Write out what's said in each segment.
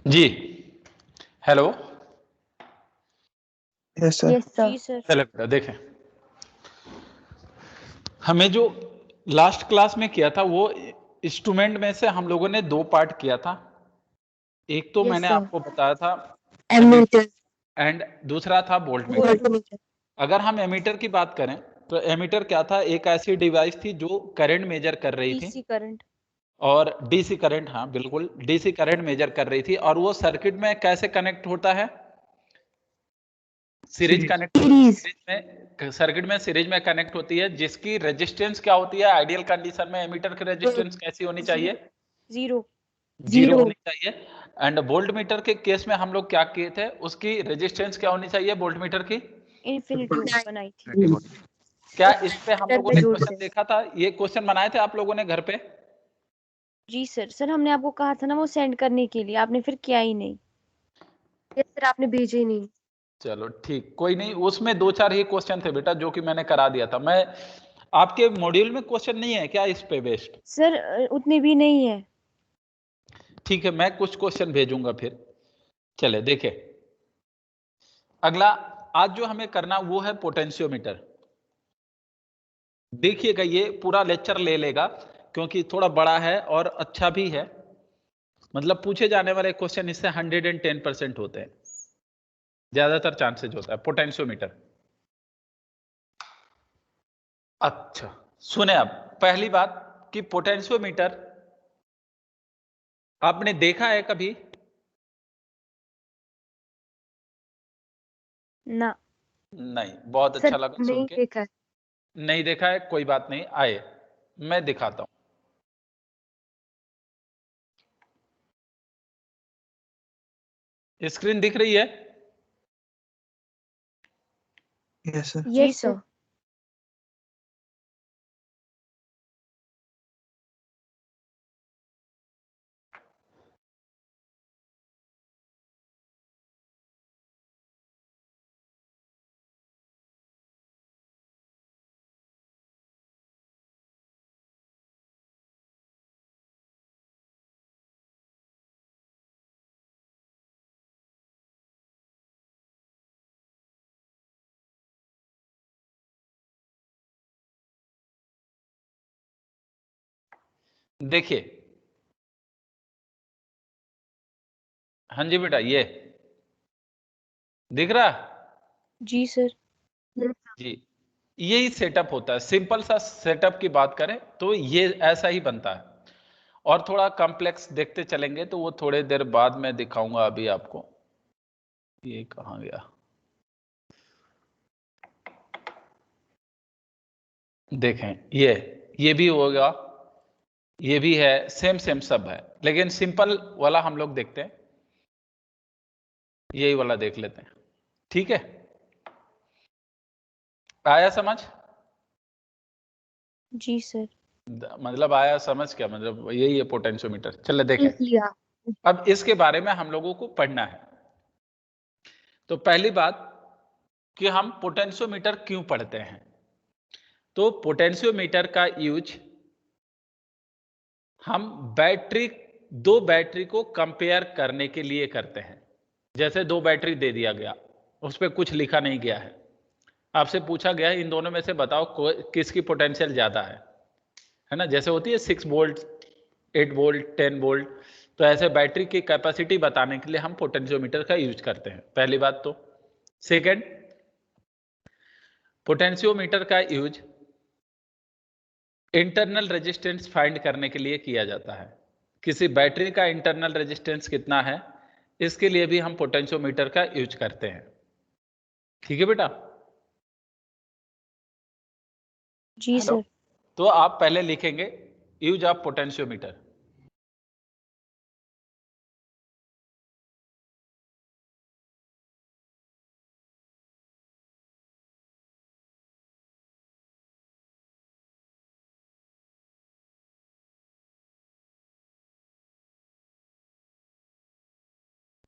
जी hello. Yes sir. जी sir. चले बेटा देखें, हमें जो लास्ट क्लास में किया था वो इंस्ट्रूमेंट में से हम लोगों ने दो पार्ट किया था। एक तो मैंने आपको बताया था एमीटर। एंड दूसरा था वोल्ट मीटर। अगर हम एमीटर की बात करें तो एमीटर क्या था, एक ऐसी डिवाइस थी जो करंट मेजर कर रही थी डीसी करंट। और डीसी करंट, हाँ बिल्कुल डीसी करंट मेजर कर रही थी। और वो सर्किट में कैसे कनेक्ट होता है, सीरीज कनेक्ट, सीरीज में, सर्किट में सीरीज में कनेक्ट होती है, जिसकी रेजिस्टेंस क्या होती है आइडियल कंडीशन में, एमीटर की रेजिस्टेंस कैसी होनी चाहिए, जीरो। जीरो होनी चाहिए। एंड वोल्ट मीटर के केस में हम लोग क्या किए थे, उसकी रेजिस्टेंस क्या होनी चाहिए वोल्ट मीटर की, इन्फिनिटी बनाई थी। क्या इस पे हम लोगों ने जोड़ क्वेश्चन से। देखा था, ये क्वेश्चन बनाए थे आप लोगों ने घर पे? जी सर हमने आपको कहा था ना वो सेंड करने के लिए, आपने फिर किया ही नहीं। यस सर, आपने भेजे ही नहीं। चलो ठीक, कोई नहीं, उसमें दो चार ही क्वेश्चन थे बेटा जो कि मैंने करा दिया था। मैं आपके मॉड्यूल में क्वेश्चन नहीं है क्या इस पे बेस्ड? सर उतने भी नहीं है। ठीक है, मैं कुछ क्वेश्चन भेजूंगा फिर। चले देखे, अगला आज जो हमें करना वो है पोटेंशियोमीटर। देखिएगा ये पूरा लेक्चर ले लेगा क्योंकि थोड़ा बड़ा है और अच्छा भी है, मतलब पूछे जाने वाले क्वेश्चन इससे 110% होते हैं, ज्यादातर चांसेज होता है पोटेंशियोमीटर। अच्छा सुने, अब पहली बात कि पोटेंशियोमीटर आपने देखा है कभी? ना। नहीं, बहुत अच्छा लगा सुन नहीं के। देखा। नहीं देखा है, कोई बात नहीं, आए मैं दिखाता हूं। स्क्रीन दिख रही है? Yes sir. जी सर। देखिए, हाँ जी बेटा, ये दिख रहा? जी सर। जी, यही सेटअप होता है। सिंपल सा सेटअप की बात करें तो ये ऐसा ही बनता है, और थोड़ा कॉम्प्लेक्स देखते चलेंगे तो वो थोड़े देर बाद मैं दिखाऊंगा। अभी आपको ये कहाँ गया, देखें ये भी होगा, ये भी है, सेम सेम सब है, लेकिन सिंपल वाला हम लोग देखते हैं, यही वाला देख लेते हैं। ठीक है, आया समझ? जी सर। मतलब आया समझ, क्या मतलब, यही है पोटेंशियोमीटर। चले देखें, लिया। अब इसके बारे में हम लोगों को पढ़ना है। तो पहली बात कि हम पोटेंशियोमीटर क्यों पढ़ते हैं, तो पोटेंशियोमीटर का यूज हम दो बैटरी को कंपेयर करने के लिए करते हैं। जैसे दो बैटरी दे दिया गया, उस पर कुछ लिखा नहीं गया है, आपसे पूछा गया इन दोनों में से बताओ किसकी पोटेंशियल ज्यादा है ना, जैसे होती है 6 वोल्ट, 8 वोल्ट, 10 वोल्ट। तो ऐसे बैटरी की कैपेसिटी बताने के लिए हम पोटेंशियोमीटर का यूज करते हैं, पहली बात तो। सेकंड, पोटेंशियोमीटर का यूज इंटरनल रेजिस्टेंस फाइंड करने के लिए किया जाता है। किसी बैटरी का इंटरनल रेजिस्टेंस कितना है, इसके लिए भी हम पोटेंशियोमीटर का यूज करते हैं। ठीक है बेटा? जी हेलो, सर। तो आप पहले लिखेंगे यूज ऑफ पोटेंशियोमीटर।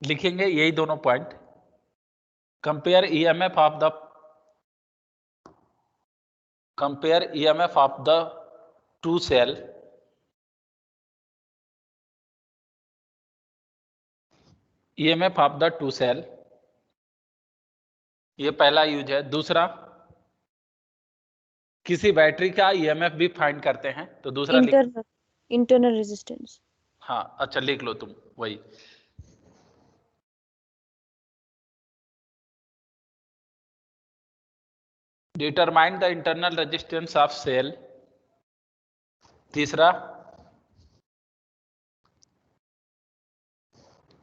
लिखेंगे यही दोनों point, compare EMF of the two cell EMF of the two cell, ये पहला यूज है। दूसरा, किसी बैटरी का ईएमएफ भी फाइंड करते हैं, तो दूसरा इंटरनल रेजिस्टेंस। हाँ अच्छा, लिख लो तुम वही। Determine the internal resistance of cell. तीसरा,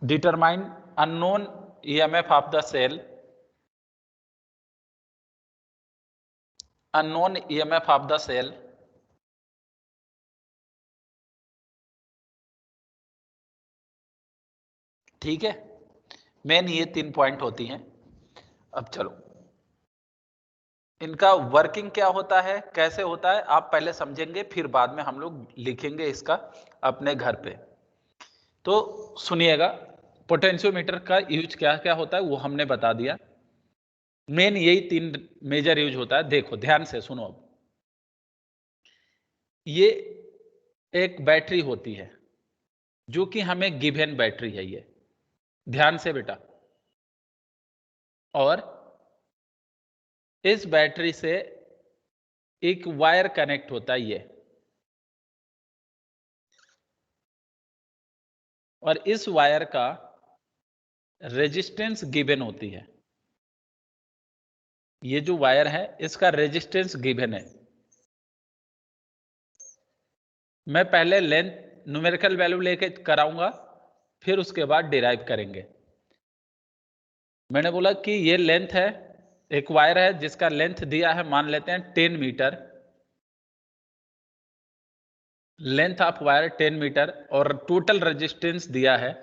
determine unknown EMF of the cell, unknown EMF of the cell. ठीक है, मेन ये 3 पॉइंट होती हैं। अब चलो, इनका वर्किंग क्या होता है, कैसे होता है, आप पहले समझेंगे, फिर बाद में हम लोग लिखेंगे इसका अपने घर पे। तो सुनिएगा, पोटेंशियोमीटर का यूज क्या क्या होता है वो हमने बता दिया। मेन यही 3 मेजर यूज होता है। देखो ध्यान से सुनो। अब ये एक बैटरी होती है जो कि हमें गिवन बैटरी है, ये ध्यान से बेटा। और इस बैटरी से एक वायर कनेक्ट होता है ये, और इस वायर का रेजिस्टेंस गिवन होती है। ये जो वायर है इसका रेजिस्टेंस गिवन है। मैं पहले लेंथ न्यूमेरिकल वैल्यू लेके कराऊंगा, फिर उसके बाद डिराइव करेंगे। मैंने बोला कि ये लेंथ है, एक वायर है जिसका लेंथ दिया है, मान लेते हैं 10 metre, length of wire 10 metre, और टोटल रेजिस्टेंस दिया है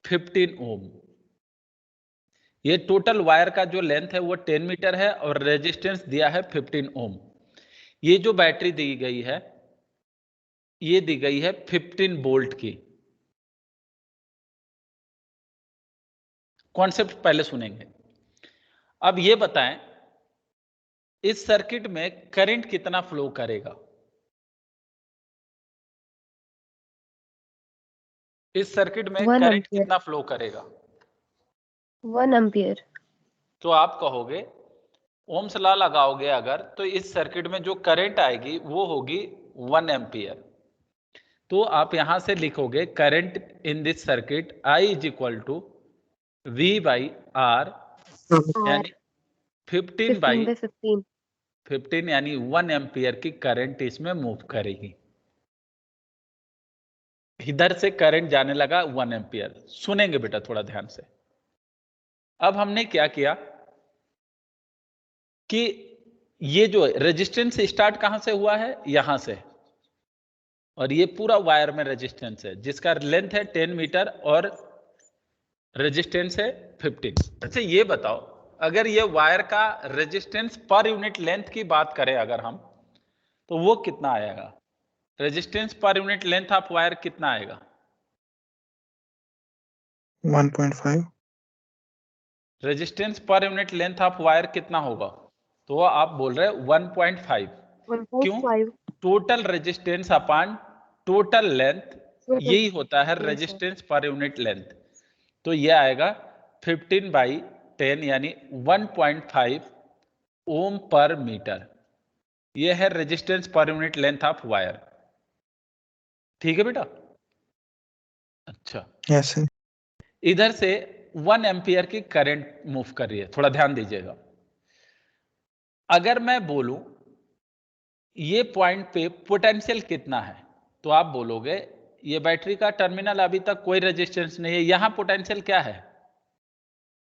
15 ओम। ये टोटल वायर का जो लेंथ है वो 10 मीटर है और रेजिस्टेंस दिया है 15 ओम। ये जो बैटरी दी गई है ये दी गई है 15 वोल्ट की। कॉन्सेप्ट पहले सुनेंगे। अब ये बताएं, इस सर्किट में करंट कितना फ्लो करेगा? इस सर्किट में 1 करंट एम्पियर। कितना फ्लो करेगा? 1 एम्पियर। तो आप कहोगे, ओम्स लॉ लगाओगे अगर, तो इस सर्किट में जो करंट आएगी वो होगी 1 एम्पियर। तो आप यहां से लिखोगे current in this circuit I is equal to V/R, यानी 15 बाई 15, यानी 1 एम्पियर की करंट इसमें मूव करेगी। इधर से करंट जाने लगा 1 एम्पियर। सुनेंगे बेटा थोड़ा ध्यान से। अब हमने क्या किया कि ये जो रेजिस्टेंस स्टार्ट कहां से हुआ है, यहां से, और ये पूरा वायर में रेजिस्टेंस है जिसका लेंथ है 10 मीटर और रेजिस्टेंस है 15। अच्छा ये बताओ, अगर ये वायर का रेजिस्टेंस पर यूनिट लेंथ की बात करें अगर हम, तो वो कितना आएगा? Resistance per unit length of wire कितना आएगा? 1.5। Resistance per unit length of wire कितना होगा? तो आप बोल रहे 1.5। क्यों? 1.5। Total resistance upon total length, यही होता है Yes, sir. Resistance per unit length. तो ये आएगा 15/10 यानी 1.5 ओम पर मीटर। ये है resistance per unit length of wire. ठीक है बेटा? अच्छा, Yes, sir. इधर से 1 एम्पियर की करंट मूव कर रही है, थोड़ा ध्यान दीजिएगा। अगर मैं बोलूं ये पॉइंट पे पोटेंशियल कितना है, तो आप बोलोगे ये बैटरी का टर्मिनल अभी तक कोई रेजिस्टेंस नहीं है, यहां पोटेंशियल क्या है?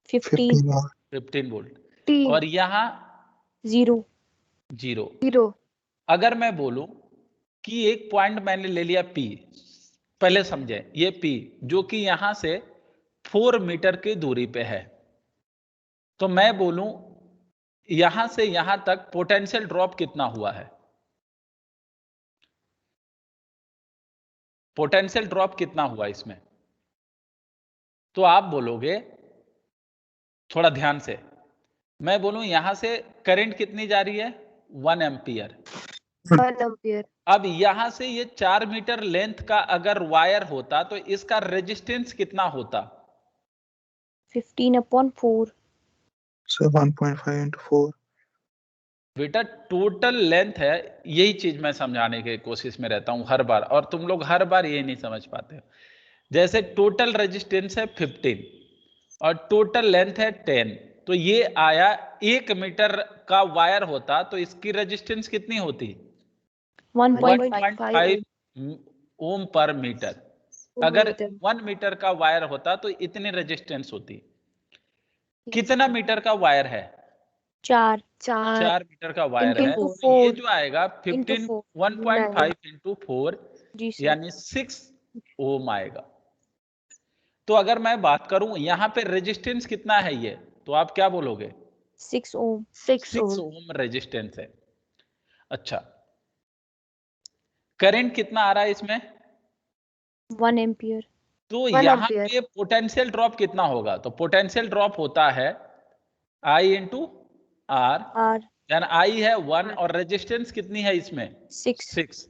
15 वोल्ट, और यहां 0। अगर मैं बोलूं कि एक पॉइंट मैंने ले लिया P, पहले समझे, ये P जो कि यहां से 4 मीटर की दूरी पे है, तो मैं बोलूं यहां से यहां तक पोटेंशियल ड्रॉप कितना हुआ है? पोटेंशियल ड्रॉप कितना हुआ इसमें? तो आप बोलोगे, थोड़ा ध्यान से, मैं बोलूं यहां से करंट कितनी जा रही है? 1 एम्पियर। 1 ampere. अब यहां से ये 4 मीटर लेंथ का अगर वायर होता तो इसका रेजिस्टेंस कितना होता? 15/4. So 1.5 into 4. बेटा टोटल लेंथ है, यही चीज मैं समझाने की कोशिश में रहता हूं हर बार, और तुम लोग हर बार ये नहीं समझ पाते हो। जैसे टोटल रेजिस्टेंस है 15 और टोटल लेंथ है 10, तो ये आया 1 मीटर का वायर होता तो इसकी रेजिस्टेंस कितनी होती? 1.5. 1.5 ओम पर मीटर। अगर 1 मीटर का वायर होता तो इतनी रेजिस्टेंस होती। कितना मीटर का वायर है? 4. 4 मीटर का वायर है, Into तो ये 4. जो आएगा 15 1.5 into 4 जी सर. यानी 6 ओम आएगा। तो अगर मैं बात करूं यहाँ पे रेजिस्टेंस कितना है ये, तो आप क्या बोलोगे? 6 ohm. 6 6 ओम रेजिस्टेंस है। अच्छा, करंट कितना आ रहा है इसमें? 1 ampere. तो 1 यहाँ ampere. पे पोटेंशियल ड्रॉप कितना होगा? तो पोटेंशियल ड्रॉप होता है I into R, R. Then I है 1 और रेजिस्टेंस कितनी है इसमें? 6. 6।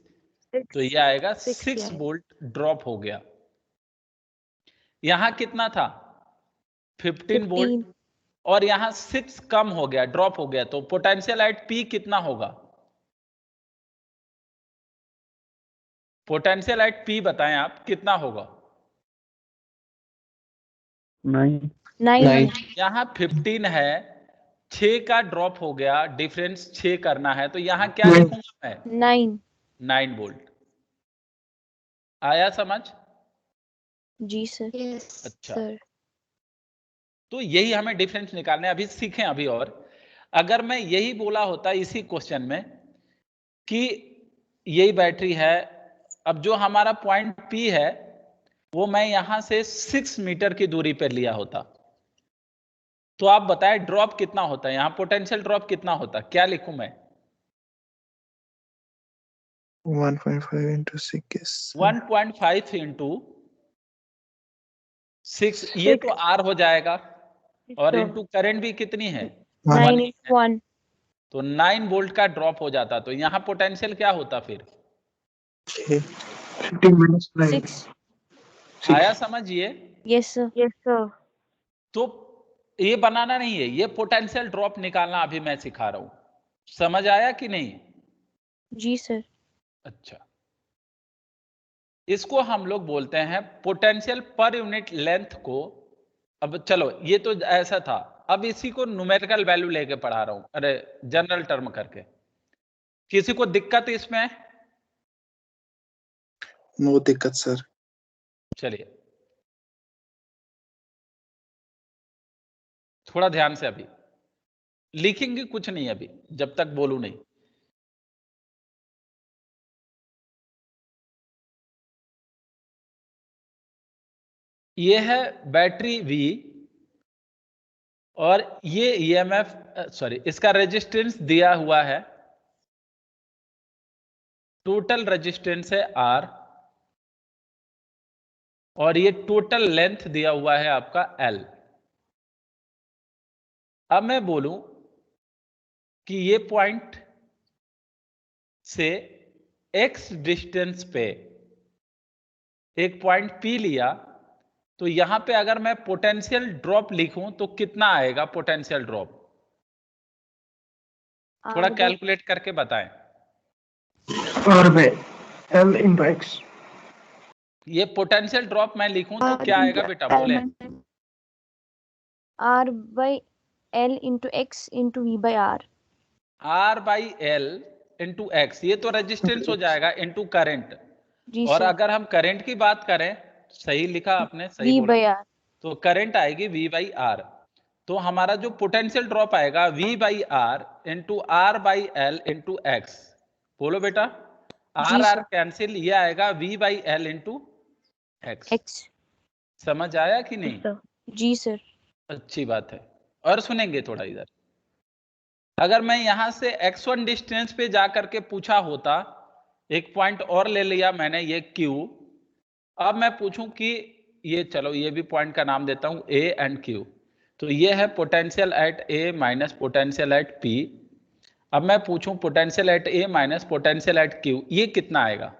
तो ये आएगा 6 yeah. वोल्ट ड्रॉप हो गया। यहां कितना था? 15 वोल्ट, 15. और यहां 6 कम हो गया, ड्रॉप हो गया, तो पोटेंशियल एट P कितना होगा? पोटेंशियल एट P बताएं आप कितना होगा? 9. यहां 15 है, 6 का ड्रॉप हो गया, डिफरेंस 6 करना है, तो यहां क्या लिखूंगा मैं? 9. 9 वोल्ट। आया समझ? जी सर. Yes, अच्छा, sir. तो यही हमें डिफरेंस निकालने, अभी सीखें अभी। और अगर मैं यही बोला होता इसी क्वेश्चन में कि यही बैटरी है, अब जो हमारा पॉइंट P है वो मैं यहां से 6 मीटर की दूरी पर लिया होता, तो आप बताएं ड्रॉप कितना होता है? यहां पोटेंशियल ड्रॉप कितना होता? क्या लिखूं मैं? 1.5 into 6. 1.5 इंटू 6, ये तो R हो जाएगा, और इंटू करंट भी कितनी है? 9 into 1. तो 9 वोल्ट का ड्रॉप हो जाता, तो यहां पोटेंशियल क्या होता फिर? 15 minus 9. 6. आया समझिए? Yes sir. Yes, sir. तो ये बनाना नहीं है, ये पोटेंशियल ड्रॉप निकालना अभी मैं सिखा रहा हूं। समझ आया कि नहीं? जी सर. अच्छा, इसको हम लोग बोलते हैं पोटेंशियल पर यूनिट लेंथ को। अब चलो, ये तो ऐसा था, अब इसी को न्यूमेरिकल वैल्यू लेके पढ़ा रहा हूं, अरे जनरल टर्म करके। किसी को दिक्कत इसमें? No दिक्कत सर. चलिए थोड़ा ध्यान से, अभी लिखेंगे कुछ नहीं अभी जब तक बोलूं नहीं। ये है बैटरी V, और ये EMF, सॉरी, इसका रेजिस्टेंस दिया हुआ है, टोटल रेजिस्टेंस है R, और ये टोटल लेंथ दिया हुआ है आपका L। अब मैं बोलूं कि ये पॉइंट से X डिस्टेंस पे एक पॉइंट P लिया, तो यहां पे अगर मैं पोटेंशियल ड्रॉप लिखूं तो कितना आएगा पोटेंशियल ड्रॉप? थोड़ा कैलकुलेट करके बताएं। R by L into X. ये पोटेंशियल ड्रॉप मैं लिखूं तो क्या आएगा बेटा, बोले? R by L into X into V by R. R by L into x, ये तो रेजिस्टेंस हो जाएगा, इंटू करंट। जी और सर. अगर हम करंट की बात करें, सही लिखा आपने, सही V बोला, by R. तो करंट आएगी V बाई आर। तो हमारा जो पोटेंशियल ड्रॉप आएगा V by R into R by L into X. बोलो बेटा, जी आर आर सर. कैंसिल, ये आएगा V by L into X. X. समझ आया कि नहीं? जी सर. अच्छी बात है। और सुनेंगे थोड़ा इधर, अगर मैं यहां से x1 डिस्टेंस पे जाकर के पूछा होता, एक पॉइंट और ले लिया मैंने, ये Q, अब मैं पूछूं कि ये, चलो ये भी पॉइंट का नाम देता हूं A एंड Q, तो ये है potential at A minus potential at P। अब मैं पूछूं potential at A minus potential eight Q, ये कितना आएगा?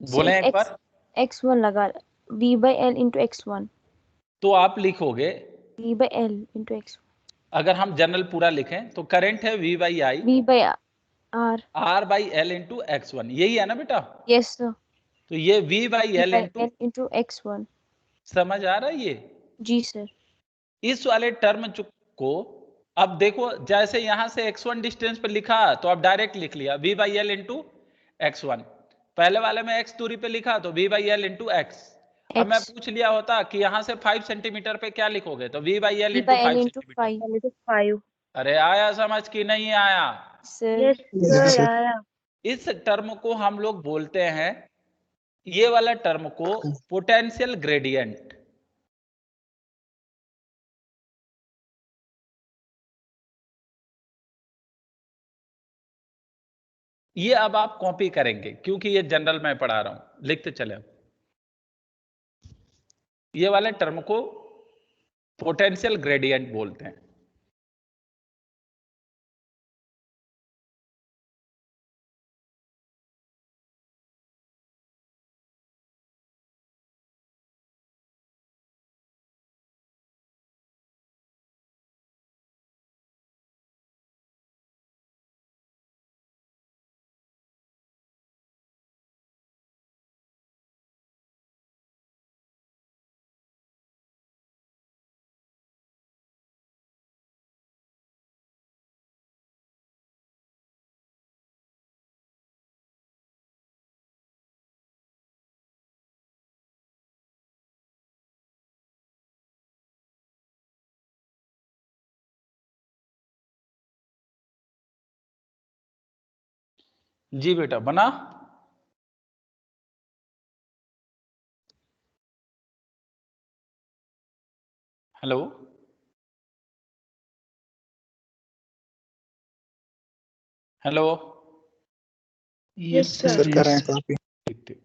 बोले एक बार। x1 लगा, v/l into x1, तो आप लिखोगे v/l into x1, अगर हम जनरल पूरा लिखें तो करंट है v by I v/r, r by L into x1, यही है ना बेटा? yes sir, तो ये v by L v/l into x1, समझ आ रहा है ये? जी सर। इस वाले टर्म को अब देखो, जैसे यहां से x1 डिस्टेंस पे लिखा तो आप डायरेक्ट लिख लिया v by L into x1। पहले वाले में x दूरी पे लिखा तो v by L into x। अब मैं पूछ लिया होता कि यहाँ से 5 सेंटीमीटर पे क्या लिखोगे, तो v by L into 5 centimetre. अरे आया समझ कि नहीं आया? Sir Yes, sir. आया। इस टर्म को हम लोग बोलते हैं, ये वाला टर्म को पोटेंशियल ग्रेडियंट। ये अब आप कॉपी करेंगे क्योंकि ये जनरल मैं पढ़ा रहा हूं, लिखते चले। ये वाले टर्म को पोटेंशियल ग्रेडियंट बोलते हैं। जी बेटा बना। Hello hello. Yes, sir. कर रहे हैं copy. ठीक ठीक।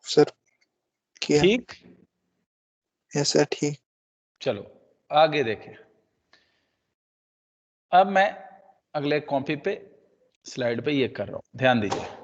Sir, किया? ठीक। Yes, sir. ठीक। चलो आगे देखें। अब मैं अगले कॉपी पे स्लाइड पे ये कर रहा हूं, ध्यान दीजिए।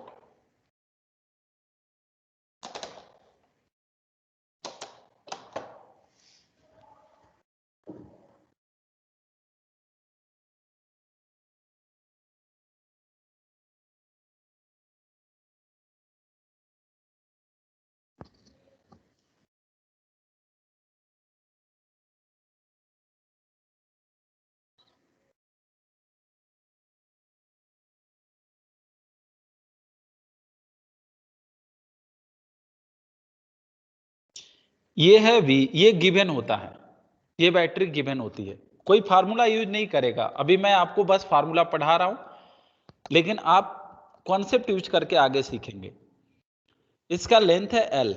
ये है V, ये गिवन होता है, ये बैटरी गिवन होती है, कोई फार्मूला यूज नहीं करेगा। अभी मैं आपको बस फार्मूला पढ़ा रहा हूं, लेकिन आप कॉन्सेप्ट यूज करके आगे सीखेंगे। इसका लेंथ है L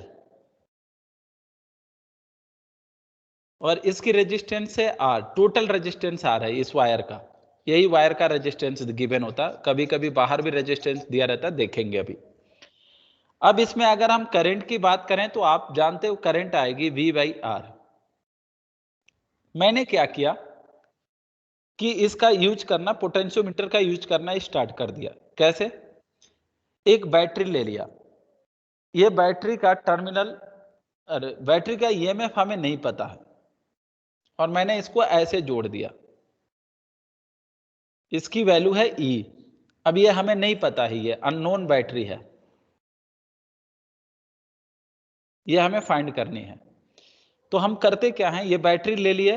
और इसकी रेजिस्टेंस है R, टोटल रेजिस्टेंस R है इस वायर का। यही वायर का रेजिस्टेंस गिवन होता, कभी कभी बाहर भी रेजिस्टेंस दिया रहता, देखेंगे अभी। अब इसमें अगर हम करंट की बात करें तो आप जानते हो करंट आएगी V बाई R। मैंने क्या किया कि इसका यूज करना, पोटेंशियोमीटर का यूज करना स्टार्ट कर दिया। कैसे? एक बैटरी ले लिया, ये बैटरी का टर्मिनल, अरे बैटरी का ईएमएफ हमें नहीं पता है और मैंने इसको ऐसे जोड़ दिया, इसकी वैल्यू है E। अब ये हमें नहीं पता है, ये अननोन बैटरी है, ये हमें फाइंड करनी है। तो हम करते क्या हैं, ये बैटरी ले लिए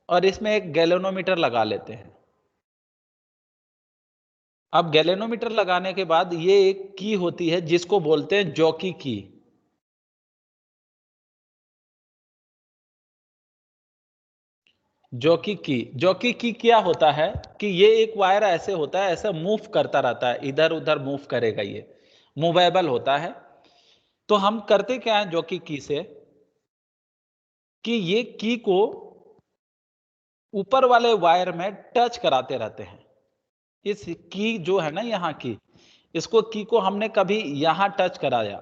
और इसमें एक गैल्वेनोमीटर लगा लेते हैं। अब गैलेनोमीटर लगाने के बाद ये एक की होती है जिसको बोलते हैं जॉकी की। जॉकी की क्या होता है कि ये एक वायर ऐसे होता है, ऐसा मूव करता रहता है, इधर उधर मूव करेगा, ये मूवेबल होता है। तो हम करते क्या है जॉकी की से कि ये की को ऊपर वाले वायर में टच कराते रहते हैं। इस की जो है ना यहाँ की, इसको की को हमने कभी यहां टच कराया,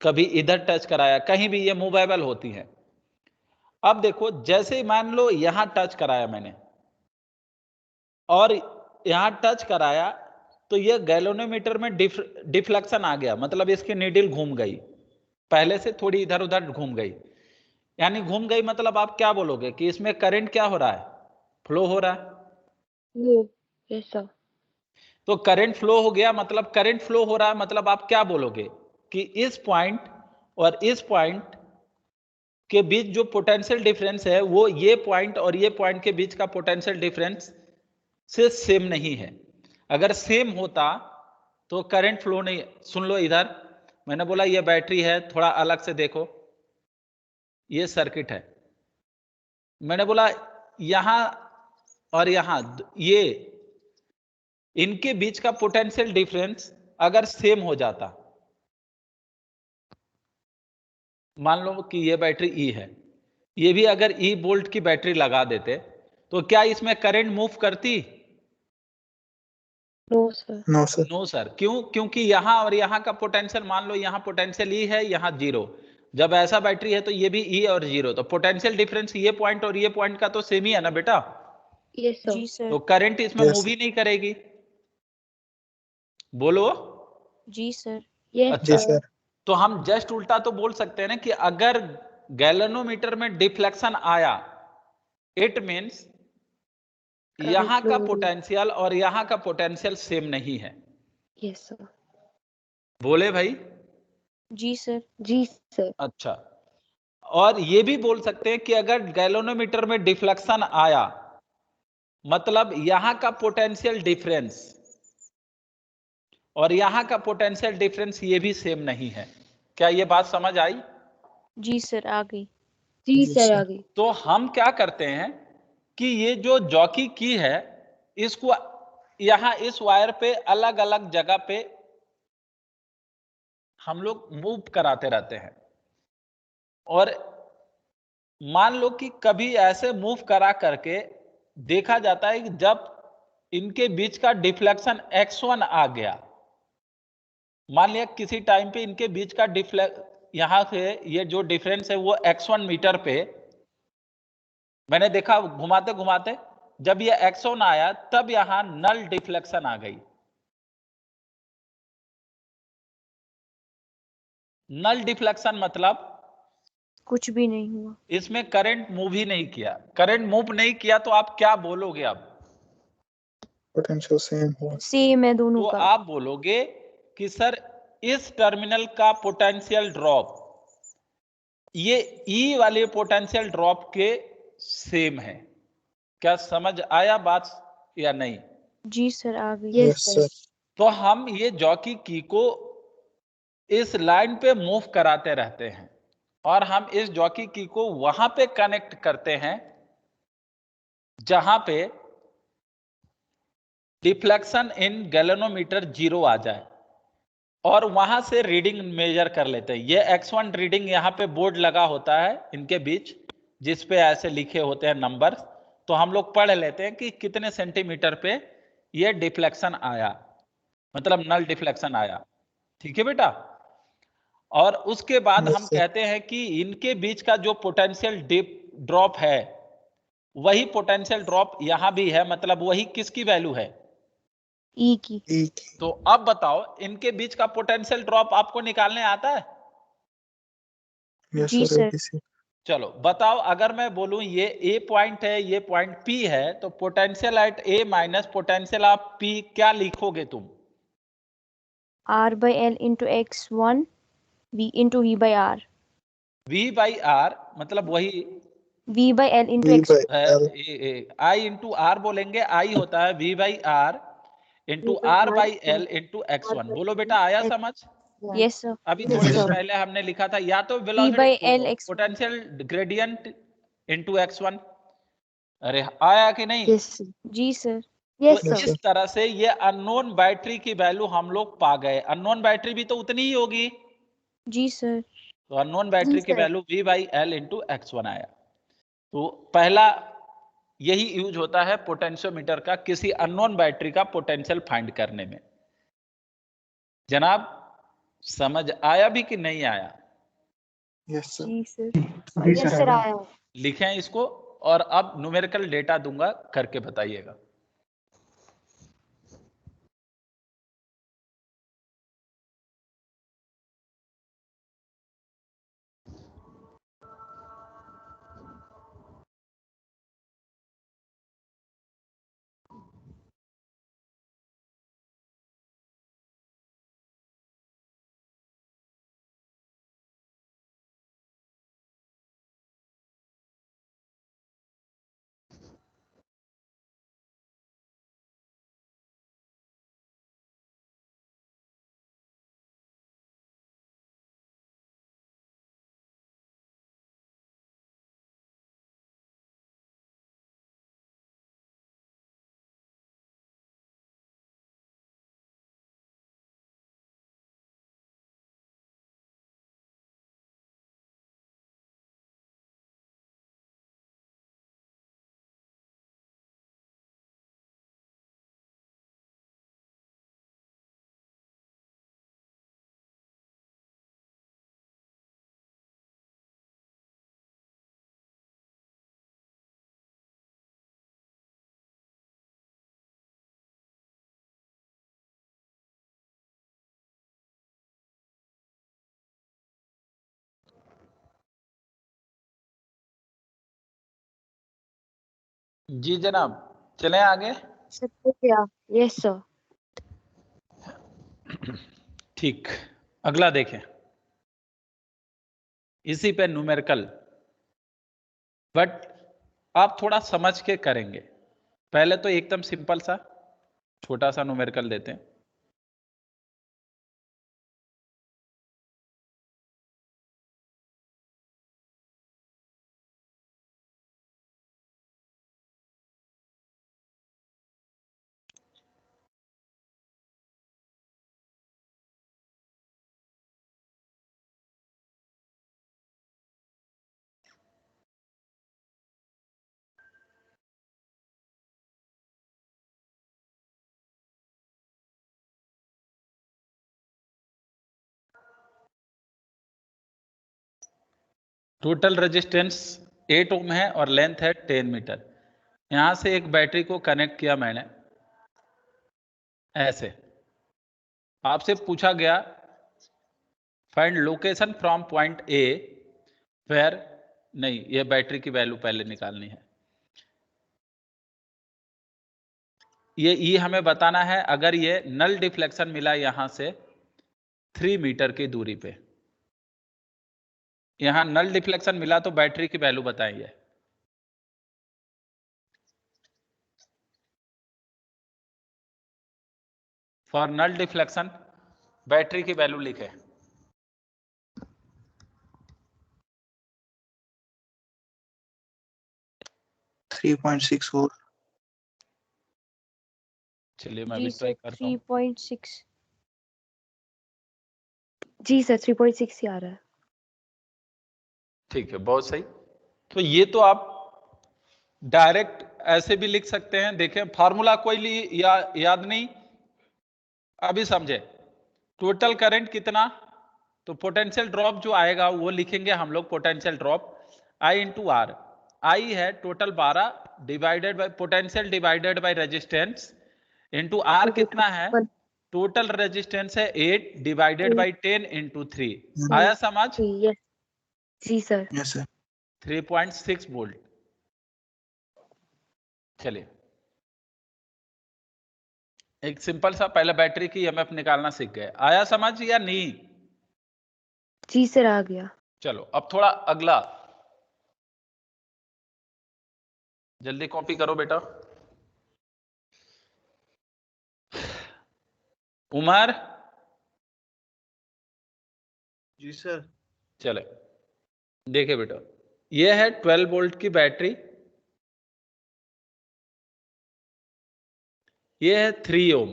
कभी इधर टच कराया, कहीं भी ये मूवेबल होती है। अब देखो जैसे ही मान लो यहां टच कराया मैंने और यहां टच कराया तो ये गैल्वेनोमीटर में डिफ्लेक्शन आ गया, मतलब इसकी नीडल घूम गई, पहले से थोड़ी इधर उधर घूम गई। यानी घूम गई मतलब आप क्या बोलोगे कि इसमें करंट क्या हो रहा है, फ्लो हो रहा है। Yes sir. तो करंट फ्लो हो गया, मतलब करंट फ्लो हो रहा है, मतलब आप क्या बोलोगे कि इस पॉइंट और इस पॉइंट के बीच जो पोटेंशियल डिफरेंस है वो ये पॉइंट और ये पॉइंट के बीच का पोटेंशियल डिफरेंस से सेम नहीं है। अगर सेम होता तो करंट फ्लो नहीं। सुन लो इधर, मैंने बोला ये बैटरी है, थोड़ा अलग से देखो, ये सर्किट है। मैंने बोला यहां और यहां ये इनके बीच का पोटेंशियल डिफरेंस अगर सेम हो जाता, मान लो कि ये बैटरी ई है, ये भी अगर ई वोल्ट की बैटरी लगा देते तो क्या इसमें करंट मूव करती? No sir. No sir. No sir. क्यों? क्योंकि यहां और यहां का पोटेंशियल, मान लो यहां पोटेंशियल ई है, यहां जीरो। जब ऐसा बैटरी है तो ये भी ई और जीरो, तो पोटेंशियल डिफरेंस ये पॉइंट और ये पॉइंट का तो सेम ही है ना बेटा। Yes sir. जी सर। तो करंट इसमें मूव ही नहीं करेगी। बोलो। जी सर। यस अच्छा, जी सर। तो हम जस्ट उल्टा तो बोल सकते हैं ना कि अगर गैल्वेनोमीटर में डिफ्लेक्शन आया, इट मीन्स यहां का पोटेंशियल और यहां का पोटेंशियल सेम नहीं है। Yes sir. बोले भाई? जी सर। जी सर। अच्छा, और ये भी बोल सकते हैं कि अगर गैल्वेनोमीटर में डिफ्लेक्शन आया, मतलब यहां का पोटेंशियल डिफरेंस और यहां का पोटेंशियल डिफरेंस ये भी सेम नहीं है। क्या ये बात समझ आई? जी सर, आ गई। जी सर, आ गई। तो हम क्या करते हैं कि ये जो जॉकी की है, इसको यहां इस वायर पे अलग अलग जगह पे हम लोग मूव कराते रहते हैं। और मान लो कि कभी ऐसे मूव करा करके देखा जाता है कि जब इनके बीच का डिफ्लेक्शन x1 आ गया, मान लिया किसी टाइम पे इनके बीच का यहां से ये जो डिफरेंस है वो x1 मीटर पे, मैंने देखा घुमाते घुमाते जब ये x1 आया तब यहां नल डिफ्लेक्शन आ गई। नल डिफ्लेक्शन मतलब कुछ भी नहीं हुआ। इसमें करंट मूव ही नहीं किया। करंट मूव नहीं किया तो आप क्या बोलोगे? अब पोटेंशियल सेम हुआ। सेम है दोनों तो का। आप बोलोगे कि सर इस टर्मिनल का पोटेंशियल ड्रॉप ये ई वाले पोटेंशियल ड्रॉप के सेम है। क्या समझ आया बात या नहीं? जी सर, आ गई। Yes sir. तो हम ये जॉकी की को इस लाइन पे मूव कराते रहते हैं और हम इस जॉकी की को वहां पे कनेक्ट करते हैं जहां पे डिफ्लेक्शन इन गैल्वेनोमीटर जीरो आ जाए और वहां से रीडिंग मेजर कर लेते हैं। ये x1 रीडिंग यहाँ पे बोर्ड लगा होता है इनके बीच, जिस पे ऐसे लिखे होते हैं नंबर, तो हम लोग पढ़ लेते हैं कि कितने सेंटीमीटर पे ये डिफ्लेक्शन आया, मतलब नल डिफ्लेक्शन आया। ठीक है बेटा? और उसके बाद हम कहते हैं कि इनके बीच का जो पोटेंशियल ड्रॉप है वही पोटेंशियल ड्रॉप यहां भी है, मतलब वही किसकी वैल्यू है? ई की। तो अब बताओ इनके बीच का पोटेंशियल ड्रॉप आपको निकालने आता है? जी सर। चलो बताओ, अगर मैं बोलूं ये ए पॉइंट है, ये पॉइंट पी है, तो potential at A minus potential of P क्या लिखोगे तुम? R by L into x1 v into v by r। V by R मतलब वही V by L into V X. by L. I into R बोलेंगे, I होता है V by R into R by L into X1। बोलो बेटा, आया समझ? Yes sir. अभी Yes, थोड़ी देर sir. पहले हमने लिखा था या तो V by velocity L X1. Potential gradient into X1। अरे आया कि नहीं? Yes sir. जी सर. Yes तो sir. इस तरह से ये अननोन बैटरी की वैल्यू हम लोग पा गए। अननोन बैटरी भी तो उतनी ही होगी, जी सर. तो अननोन बैटरी की value V by L into X1 आया। तो पहला यही यूज होता है पोटेंशियोमीटर का किसी अननोन बैटरी का पोटेंशियल फाइंड करने में। जनाब समझ आया भी कि नहीं आया? Yes, sir. जी सर. जी Yes सर, sir आया। आया. लिखें इसको और अब न्यूमेरिकल डेटा दूंगा, करके बताइएगा। जी जनाब, चलें आगे। सर हो गया. Yes sir. ठीक, अगला देखें। इसी पे न्यूमेरिकल, बट आप थोड़ा समझ के करेंगे। पहले तो एकदम सिंपल सा छोटा सा न्यूमेरिकल देते हैं। टोटल रेजिस्टेंस 8 ओम है और लेंथ है 10 मीटर। यहां से एक बैटरी को कनेक्ट किया मैंने ऐसे। आपसे पूछा गया find location from point A where, नहीं, ये बैटरी की वैल्यू पहले निकालनी है। ये हमें बताना है अगर ये नल डिफ्लेक्शन मिला यहां से 3 मीटर की दूरी पे, यहां नल डिफ्लेक्शन मिला तो बैटरी की वैल्यू बताइए। फॉर नल डिफ्लेक्शन बैटरी की वैल्यू लिखे। 3.64। चलिए मैं जी भी ट्राई सर. करता हूँ। 3.6. जी सर 3.6 ही आ रहा है. ठीक है, बहुत सही। तो ये तो आप डायरेक्ट ऐसे भी लिख सकते हैं। देखें फार्मूला कोई याद नहीं, अभी समझे। टोटल करंट कितना, तो पोटेंशियल ड्रॉप जो आएगा वो लिखेंगे हम लोग। Potential drop I into R, I है total 12 divided by potential divided by resistance into R कितना है, टोटल रेजिस्टेंस है 8 डिवाइडेड बाय 10 इंटू 3। आया समझ? Yes. जी सर. Yes, sir. 3.6 वोल्ट। चलिए एक सिंपल सा पहले बैटरी की ईएमएफ निकालना सीख गए। आया समझ या नहीं? जी सर आ गया. चलो अब थोड़ा अगला जल्दी कॉपी करो बेटा। उमर। जी सर। चले देखिए बेटा, ये है 12 वोल्ट की बैटरी, ये है 3 ओम।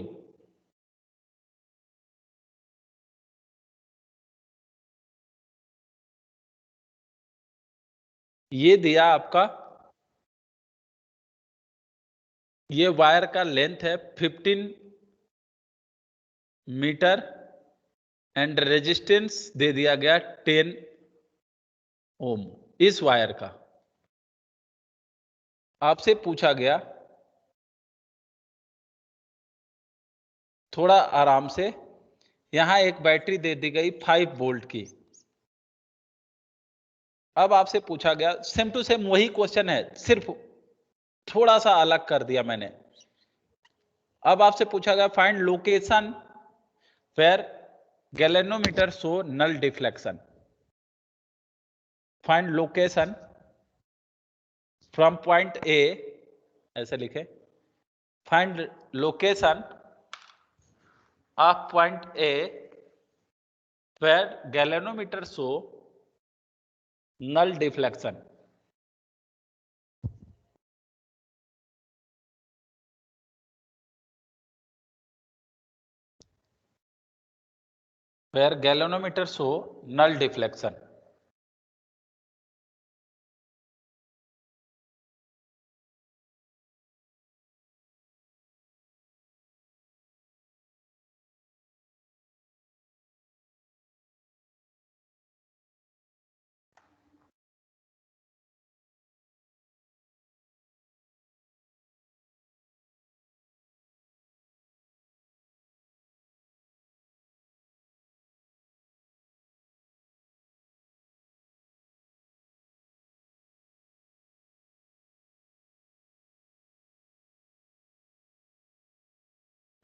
ये दिया आपका, ये वायर का लेंथ है 15 मीटर एंड रेजिस्टेंस दे दिया गया 10 ओम इस वायर का। आपसे पूछा गया, थोड़ा आराम से, यहां एक बैटरी दे दी गई 5 वोल्ट की। अब आपसे पूछा गया, सेम टू सेम वही क्वेश्चन है, सिर्फ थोड़ा सा अलग कर दिया मैंने। अब आपसे पूछा गया find location where galvanometer show null deflection. Find location from point A, ऐसे लिखे, find location of point A where galvanometer show null deflection. where galvanometer show null deflection.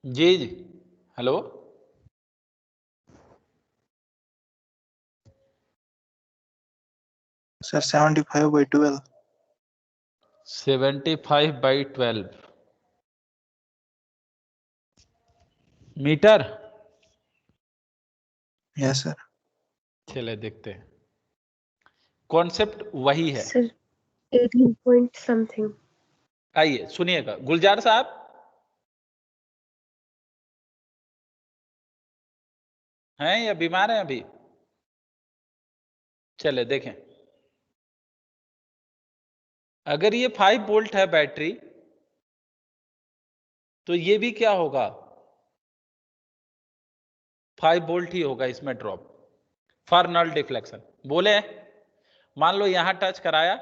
जी जी, hello. Sir 75/12। 75/12 metre. Yes sir. चले देखते हैं, concept वही है। Sir 18 point something. आइए सुनिएगा, गुलजार साहब हैं या बीमार हैं अभी? चले देखें, अगर ये 5 वोल्ट है बैटरी, तो ये भी क्या होगा, 5 वोल्ट ही होगा इसमें ड्रॉप फॉर नल डिफ्लेक्शन। बोले, मान लो यहां टच कराया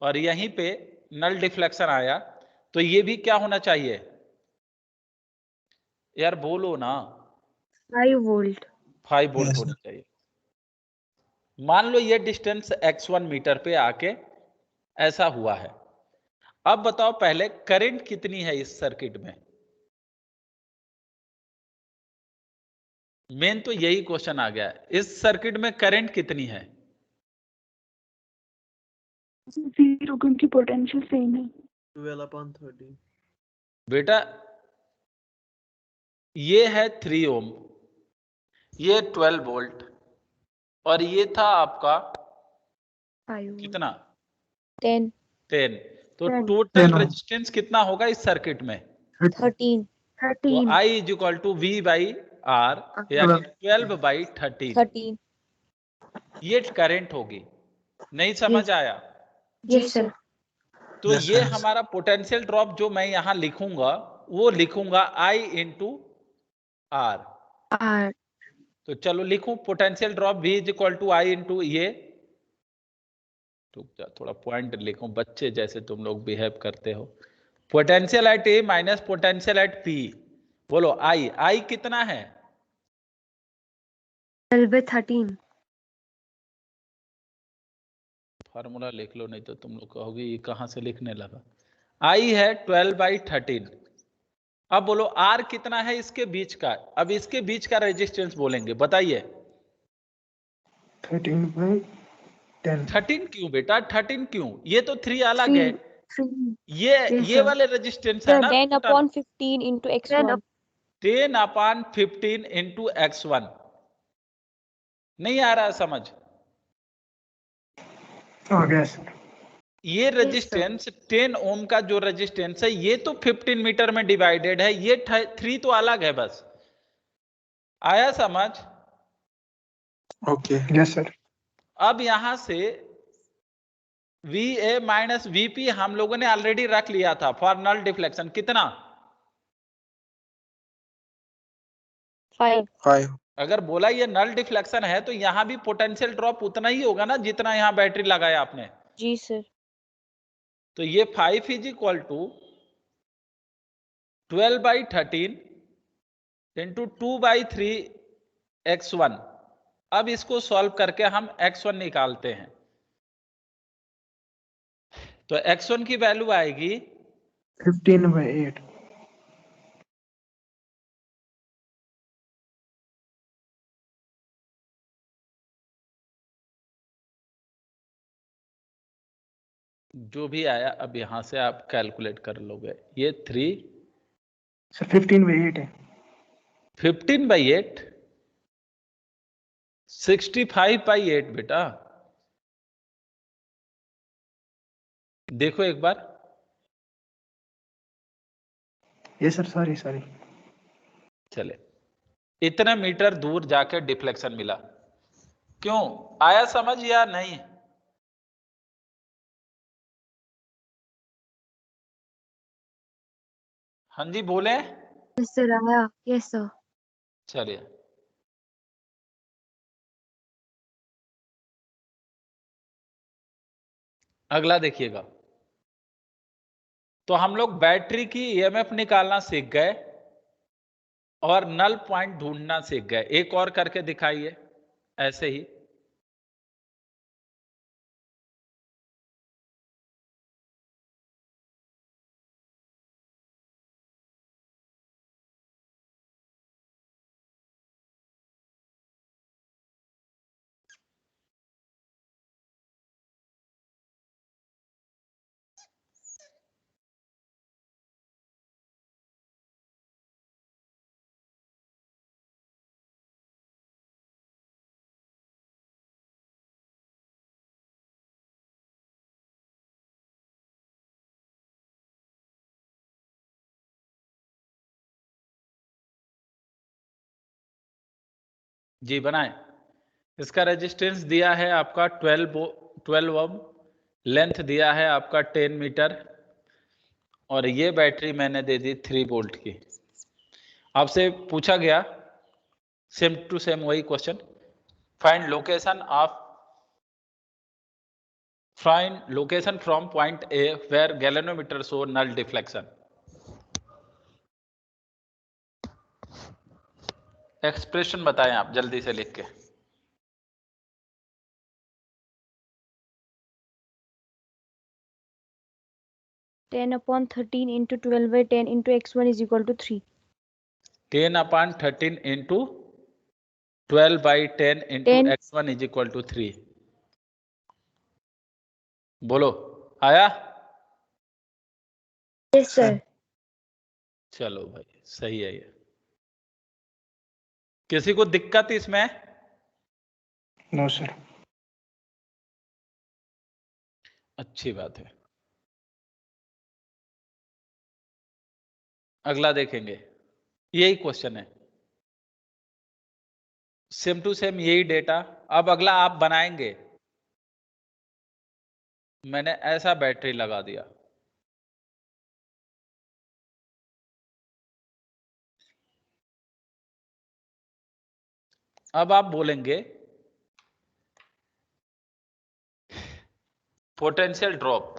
और यहीं पे नल डिफ्लेक्शन आया, तो ये भी क्या होना चाहिए यार, बोलो ना? 5 वोल्ट। 5 वोल्ट Yes, होना चाहिए। मान लो ये डिस्टेंस x1 मीटर पे आके ऐसा हुआ है। अब बताओ पहले करंट कितनी है इस सर्किट में? मेन तो यही क्वेश्चन आ गया, इस सर्किट में करंट कितनी है? 0 क्योंकि पोटेंशियल सेम है। 12/30। बेटा ये है 3 ओम, ये 12 वोल्ट, और ये था आपका 5 वोल्ट। कितना? 10, 10। तो 10, टोटल 10 रेजिस्टेंस कितना होगा इस सर्किट में? 13, तो 13। I is equal to V by R, यानी 12/13। 13। ये करंट होगी। नहीं समझ आया? Yes sir. तो Yes, ये sir. हमारा पोटेंशियल ड्रॉप जो मैं यहां लिखूंगा, वो लिखूंगा I इंटू R। आर। तो चलो लिखूं, potential drop V is equal to I into ये, थोड़ा पॉइंट लिखूं, बच्चे जैसे तुम लोग बिहेव करते हो। Potential at A minus potential eight P, बोलो आई कितना है? 12/13। फार्मूला लिख लो, नहीं तो तुम लोग कहोगे ये कहां से लिखने लगा। आई है 12/13। अब बोलो आर कितना है इसके बीच का? अब इसके बीच का रेजिस्टेंस बोलेंगे, बताइए। 13/10। 13 क्यों बेटा, 13 क्यों? ये तो 3 अलग है। 3. ये Yes, ये sir. वाले रेजिस्टेंस है Sir, ना 10 upon 15 into 10 x1. 10/15 into x1 नहीं आ रहा समझ? हो गया सर। ये रेजिस्टेंस 10 ओम का जो रेजिस्टेंस है ये तो 15 मीटर में डिवाइडेड है, ये 3 तो अलग है बस। आया समझ? Okay yes sir. अब यहां से VA माइनस VP हम लोगों ने ऑलरेडी रख लिया था फॉर नल डिफ्लेक्शन। कितना? 5. 5। अगर बोला ये नल डिफ्लेक्शन है तो यहां भी पोटेंशियल ड्रॉप उतना ही होगा ना जितना यहां बैटरी लगाया आपने। जी सर. तो ये 5 is equal to 12/13 into 2/3 x1। अब इसको सॉल्व करके हम x1 निकालते हैं। तो x1 की वैल्यू आएगी 15/8। जो भी आया अब यहां से आप कैलकुलेट कर लोगे। ये 3 सर 15/8 है। 15/8 65/8 बेटा। देखो एक बार। Yes sir sorry sorry. चले इतना मीटर दूर जाके डिफ्लेक्शन मिला। क्यों आया समझ या नहीं? हाँ जी बोले। Yes, sir. आया. Yes, sir. चलिए अगला देखिएगा। तो हम लोग बैटरी की EMF निकालना सीख गए और नल पॉइंट ढूंढना सीख गए। एक और करके दिखाइए ऐसे ही। जी बनाएं। इसका रेजिस्टेंस दिया है आपका 12 ओम, लेंथ दिया है आपका 10 मीटर और ये बैटरी मैंने दे दी 3 वोल्ट की। आपसे पूछा गया सेम टू सेम वही question, find location from point A where galvanometer show null deflection. Expression बताएं आप जल्दी से लिख के। Ten upon 13 into 12/10 into x1 is equal to 3. 10/13 into 12/10 into 10. x1 is equal to 3। बोलो आया? Yes, sir. चलो भाई सही है ये। किसी को दिक्कत इसमें? No sir. अच्छी बात है। अगला देखेंगे, यही क्वेश्चन है, सेम टू सेम यही डेटा। अब अगला आप बनाएंगे। मैंने ऐसा बैटरी लगा दिया, अब आप बोलेंगे पोटेंशियल ड्रॉप।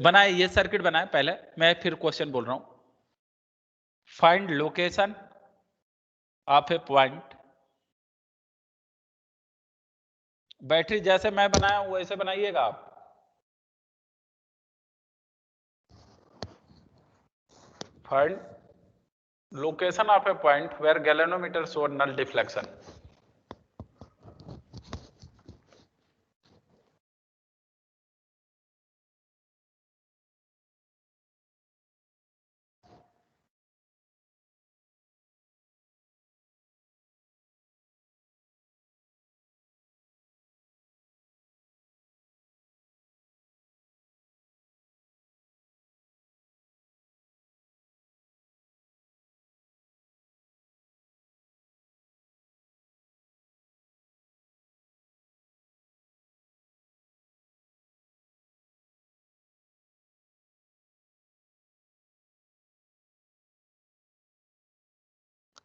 बनाए ये सर्किट बनाए पहले, मैं फिर क्वेश्चन बोल रहा हूं। Find location of a point. Battery जैसे मैं बनाया हूं वैसे बनाइएगा आप। Find location of a point where galvanometer show null deflection.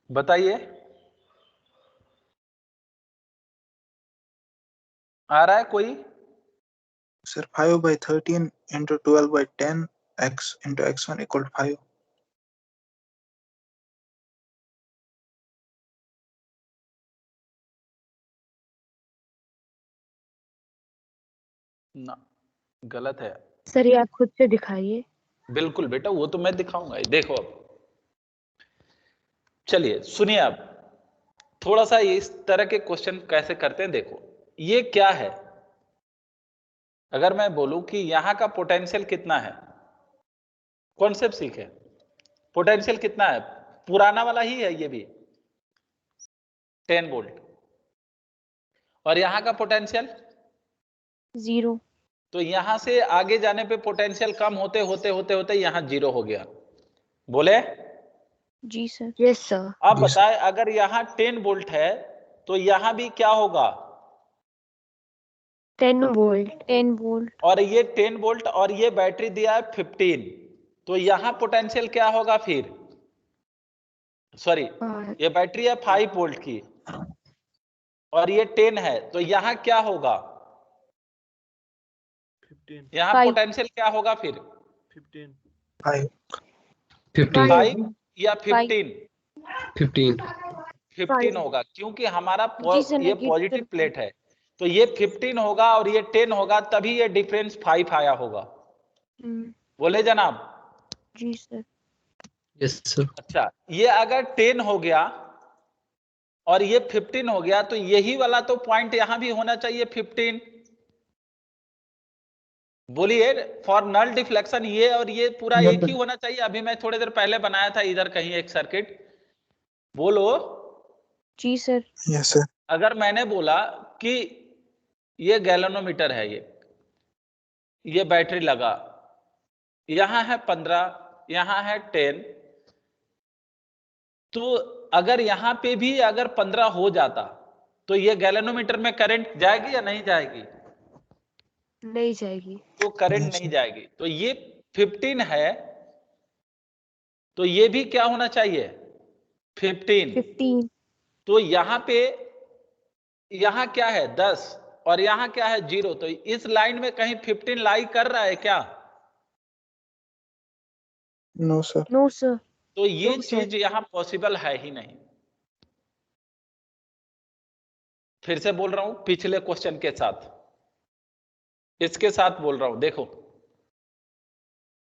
बताइए, आ रहा है कोई? Sir 5/13 into 12/10 x into x1 equal to 5. ना, गलत है। सर ये आप खुद से दिखाइए। बिल्कुल बेटा, वो तो मैं दिखाऊंगा। देखो अब चलिए सुनिए, अब थोड़ा सा इस तरह के क्वेश्चन कैसे करते हैं देखो। ये क्या है, अगर मैं बोलूं कि यहां का पोटेंशियल कितना है, कॉन्सेप्ट सीखे, पोटेंशियल कितना है, पुराना वाला ही है ये भी 10 वोल्ट, और यहां का पोटेंशियल 0। तो यहां से आगे जाने पे पोटेंशियल कम होते होते होते होते यहां 0 हो गया। बोले जी सर। Yes sir. अब जी सर। बताए, अगर यहां 10 वोल्ट है तो यहां भी क्या होगा, 10 वोल्ट। 10 वोल्ट। और ये 10 वोल्ट और ये बैटरी दिया है 15, तो यहां पोटेंशियल क्या होगा फिर, सॉरी और ये बैटरी है 5 वोल्ट की और ये 10 है, तो यहां क्या होगा, 15 यहां 5। पोटेंशियल क्या होगा फिर, 15 5. 15 5 या 5। 15? 15 15 होगा, क्योंकि हमारा जी सर, ये नेगेटिव पॉजिटिव प्लेट है, तो ये 15 होगा और ये 10 होगा, तभी ये डिफरेंस 5 आया होगा। बोले जनाब? जी सर। Yes sir. अच्छा, ये अगर 10 हो गया और ये 15 हो गया, तो यही वाला तो पॉइंट यहां भी होना चाहिए 15। बोलिए, फॉर नल डिफ्लेक्शन ये और ये पूरा एक ही होना चाहिए। अभी मैं थोड़ी देर पहले बनाया था इधर कहीं एक सर्किट। बोलो। जी सर। Yes sir. अगर मैंने बोला कि ये गैल्वेनोमीटर है, ये बैटरी लगा, यहां है 15, यहां है 10, तो अगर यहां पे भी अगर 15 हो जाता तो ये गैल्वेनोमीटर में करंट जाएगी या नहीं जाएगी? नहीं जाएगी। तो करंट नहीं जाएगी। तो ये 15 है, तो ये भी क्या होना चाहिए 15। 15। तो यहां पे, यहां क्या है 10 और यहां क्या है 0, तो इस लाइन में कहीं 15 लाई कर रहा है क्या? No sir. No sir. तो ये No, sir. चीज यहां पॉसिबल है ही नहीं। फिर से बोल रहा हूं, पिछले क्वेश्चन के साथ, इसके साथ बोल रहा हूं। देखो,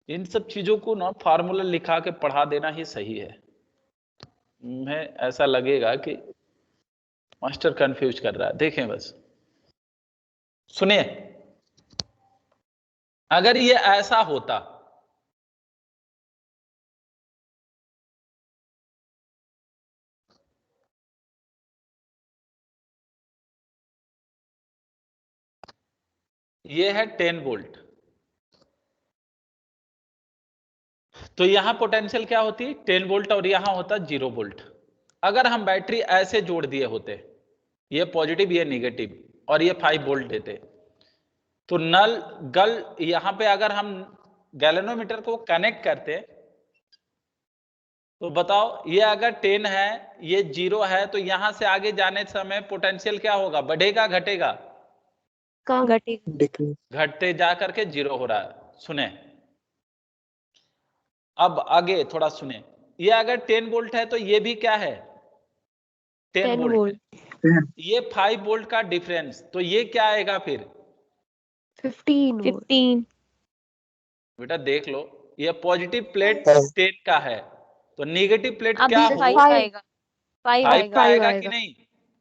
इन सब चीजों को ना फार्मूला लिखा के पढ़ा देना ही सही है। मैं ऐसा लगेगा कि मास्टर कंफ्यूज कर रहा है। देखें बस, सुनिए, अगर ये ऐसा होता, ये है 10 वोल्ट, तो यहां पोटेंशियल क्या होती 10 वोल्ट और यहां होता 0 वोल्ट। अगर हम बैटरी ऐसे जोड़ दिए होते, ये पॉजिटिव ये नेगेटिव, और ये 5 वोल्ट देते, तो नल गल यहां पे अगर हम गैल्वेनोमीटर को कनेक्ट करते, तो बताओ, ये अगर 10 है, ये 0 है, तो यहां से आगे जाने समय पोटेंशियल क्या होगा, बढ़ेगा घटेगा? कम। घटेगा। Decrease. घटते जा करके 0 हो रहा है। सुने, अब आगे थोड़ा सुने, ये अगर 10 वोल्ट है तो ये भी क्या है 10 10 वोल्ट है। वोल्ट। 10. ये 5 वोल्ट का डिफरेंस, तो ये क्या आएगा फिर? 15 वोल्ट। 15। बेटा देख लो, ये पॉजिटिव प्लेट 5. 10 का है, तो नेगेटिव प्लेट अभी क्या सर, हो, 5 5. आएगा। 5 5 आएगा। का 5 आएगा कि आएगा। नहीं?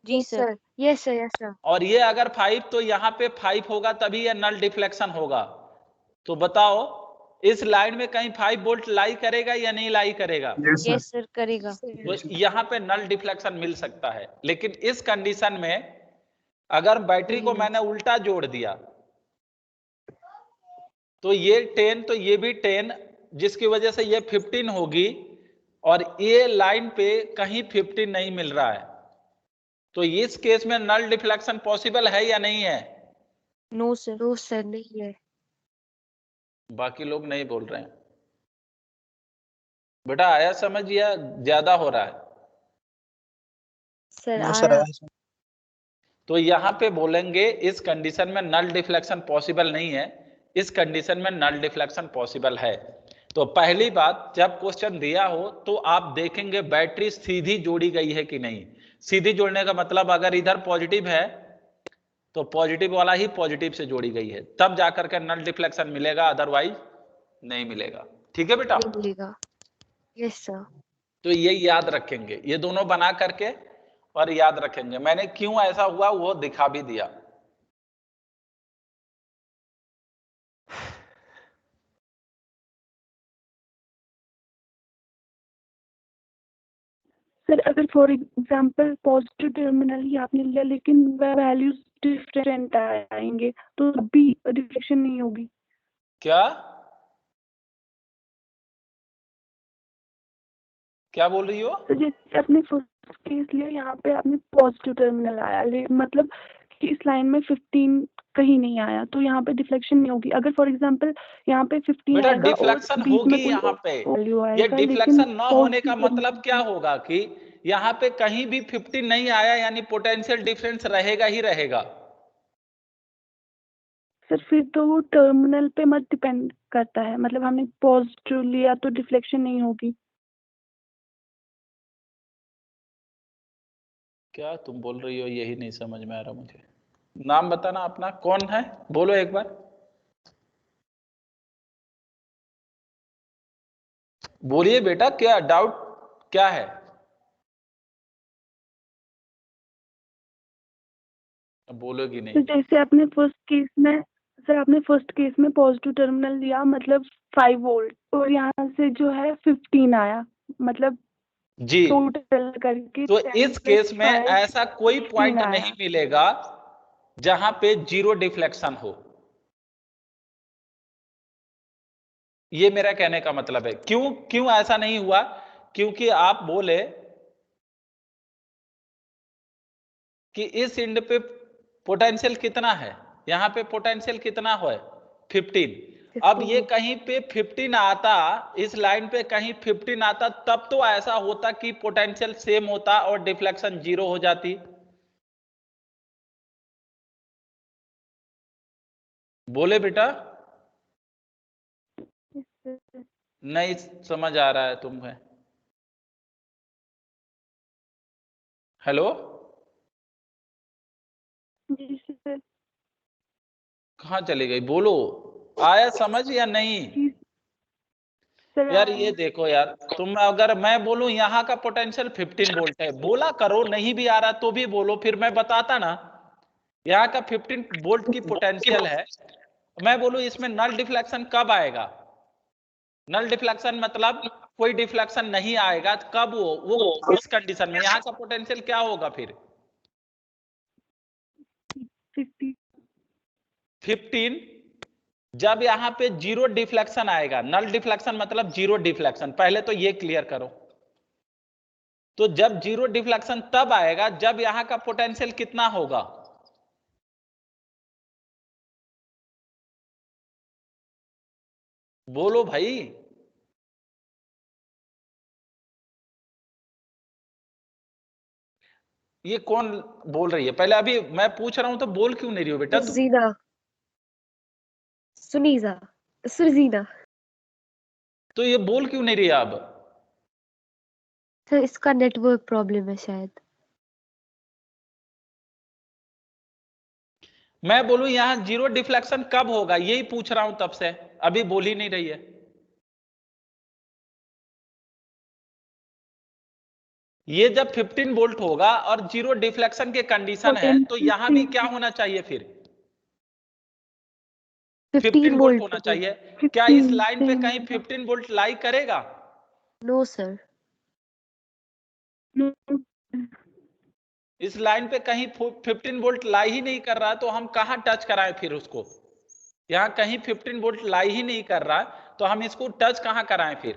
जी yes sir. Sir. Yes sir. Yes sir. और ये अगर 5, तो यहाँ पे 5 होगा तभी ये नल डिफ्लेक्शन होगा। तो बताओ, इस लाइन में कहीं 5 वोल्ट लाई करेगा या नहीं लाई करेगा? Yes sir. यस सर, करेगा। तो यहाँ पे नल डिफ्लेक्शन मिल सकता है। लेकिन इस कंडीशन में अगर बैटरी को मैंने उल्टा जोड़ दिया, तो ये 10 तो ये भी 10, जिसकी वजह से ये 15 होगी, और ये लाइन पे कहीं 15 नहीं मिल रहा है, तो इस केस में नल डिफ्लेक्शन पॉसिबल है या नहीं है? No sir. नो सर, नहीं है। बाकी लोग नहीं बोल रहे हैं। बेटा आया समझ या ज्यादा हो रहा है? सर नो सर आया। आया सर। तो यहाँ पे बोलेंगे इस कंडीशन में नल डिफ्लेक्शन पॉसिबल नहीं है, इस कंडीशन में नल डिफ्लेक्शन पॉसिबल है। तो पहली बात, जब क्वेश्चन दिया हो तो आप देखेंगे बैटरी सीधी जोड़ी गई है कि नहीं। सीधी जोड़ने का मतलब अगर इधर पॉजिटिव है तो पॉजिटिव वाला ही पॉजिटिव से जोड़ी गई है, तब जाकर के नल डिफ्लेक्शन मिलेगा, अदरवाइज नहीं मिलेगा। ठीक है बेटा, नहीं मिलेगा। Yes sir. तो ये याद रखेंगे, ये दोनों बना करके और याद रखेंगे। मैंने क्यों ऐसा हुआ वो दिखा भी दिया। सर अगर फॉर एग्जांपल पॉजिटिव टर्मिनल ही आपने लिया लेकिन वैल्यूज डिफरेंट आएंगे तो भी रिफ्लेक्शन नहीं होगी। क्या क्या बोल रही हो? तो जैसे आपने फर्स्ट केस लिया, यहाँ पे आपने पॉजिटिव टर्मिनल आया मतलब कि इस लाइन में 15 कहीं नहीं आया तो यहाँ पे डिफ्लेक्शन नहीं होगी। अगर फॉर एग्जांपल यहाँ पे 15 बेटा आएगा और डिफ्लेक्शन बीच में होगी कोई यहाँ पे। वैल्यू ये आएगा, लेकिन डिफ्लेक्शन ना होने का positive मतलब क्या terminal- होगा कि यहाँ पे कहीं भी 15 नहीं आया, यानी पोटेंशियल डिफरेंस रहेगा ही रहेगा। सर फिर तो वो टर्मिनल पे मत डिपेंड करता है, मतलब हमने पॉजिटिव लिया तो डिफ्लेक्शन नहीं होगी। क्या तुम बोल रही हो, यही नहीं समझ में आ रहा मुझे। नाम बताना अपना, कौन है, बोलो एक बार। बोलिए बेटा, क्या डाउट क्या है? बोलोगी तो नहीं। जैसे आपने फर्स्ट केस में, सर आपने फर्स्ट केस में पॉजिटिव टर्मिनल लिया मतलब 5 वोल्ट और यहाँ से जो है 15 आया, मतलब जी, टोटल करके तो 10 इस plus केस में 5 ऐसा कोई 15 पॉइंट आया। नहीं मिलेगा जहां पे जीरो डिफ्लेक्शन हो। ये मेरा कहने का मतलब है। क्यों क्यों ऐसा नहीं हुआ? क्योंकि आप बोले कि इस एंड पे पोटेंशियल कितना है, यहां पे पोटेंशियल कितना है, 15। अब ये 15 कहीं पे 15 आता, इस लाइन पे कहीं 15 आता, तब तो ऐसा होता कि पोटेंशियल सेम होता और डिफ्लेक्शन जीरो हो जाती। बोले बेटा? नहीं समझ आ रहा है तुम्हें? हेलो, जी सर। कहां चली गई? बोलो, आया समझ या नहीं? जी सर। यार ये देखो यार, तुम अगर मैं बोलूं यहाँ का पोटेंशियल 15 वोल्ट है, बोला करो, नहीं भी आ रहा तो भी बोलो, फिर मैं बताता ना। यहाँ का 15 वोल्ट की पोटेंशियल है, मैं बोलूं इसमें नल डिफ्लेक्शन कब आएगा? नल डिफ्लेक्शन मतलब कोई डिफ्लेक्शन नहीं आएगा, कब? वो किस कंडीशन में? यहाँ का पोटेंशियल क्या होगा फिर? 15। जब यहाँ पे जीरो डिफ्लेक्शन आएगा, नल डिफ्लेक्शन मतलब जीरो डिफ्लेक्शन, पहले तो ये क्लियर करो। तो जब जीरो डिफ्लेक्शन तब आएगा जब यहां का पोटेंशियल कितना होगा? बोलो भाई। ये कौन बोल रही है? पहले अभी मैं पूछ रहा हूं तो बोल क्यों नहीं रही हो बेटा तुम? सुजीना। सुनीजा। सुजीना। तो ये बोल क्यों नहीं रही है अब? सर इसका नेटवर्क प्रॉब्लम है शायद। मैं बोलूं यहां जीरो डिफ्लेक्शन कब होगा, यही पूछ रहा हूं तब से, अभी बोल ही नहीं रही है। ये जब 15 वोल्ट होगा और जीरो डिफ्लेक्शन के कंडीशन है, तो यहां भी क्या होना चाहिए फिर? 15 वोल्ट वोल्ट होना पे। चाहिए। क्या इस लाइन पे कहीं 15 वोल्ट लाई करेगा? No sir. इस लाइन पे कहीं 15 वोल्ट लाई ही नहीं कर रहा, तो हम कहां टच कराएं फिर उसको? यहां कहीं 15 वोल्ट लाई ही नहीं कर रहा, तो हम इसको टच कहां कराएं फिर?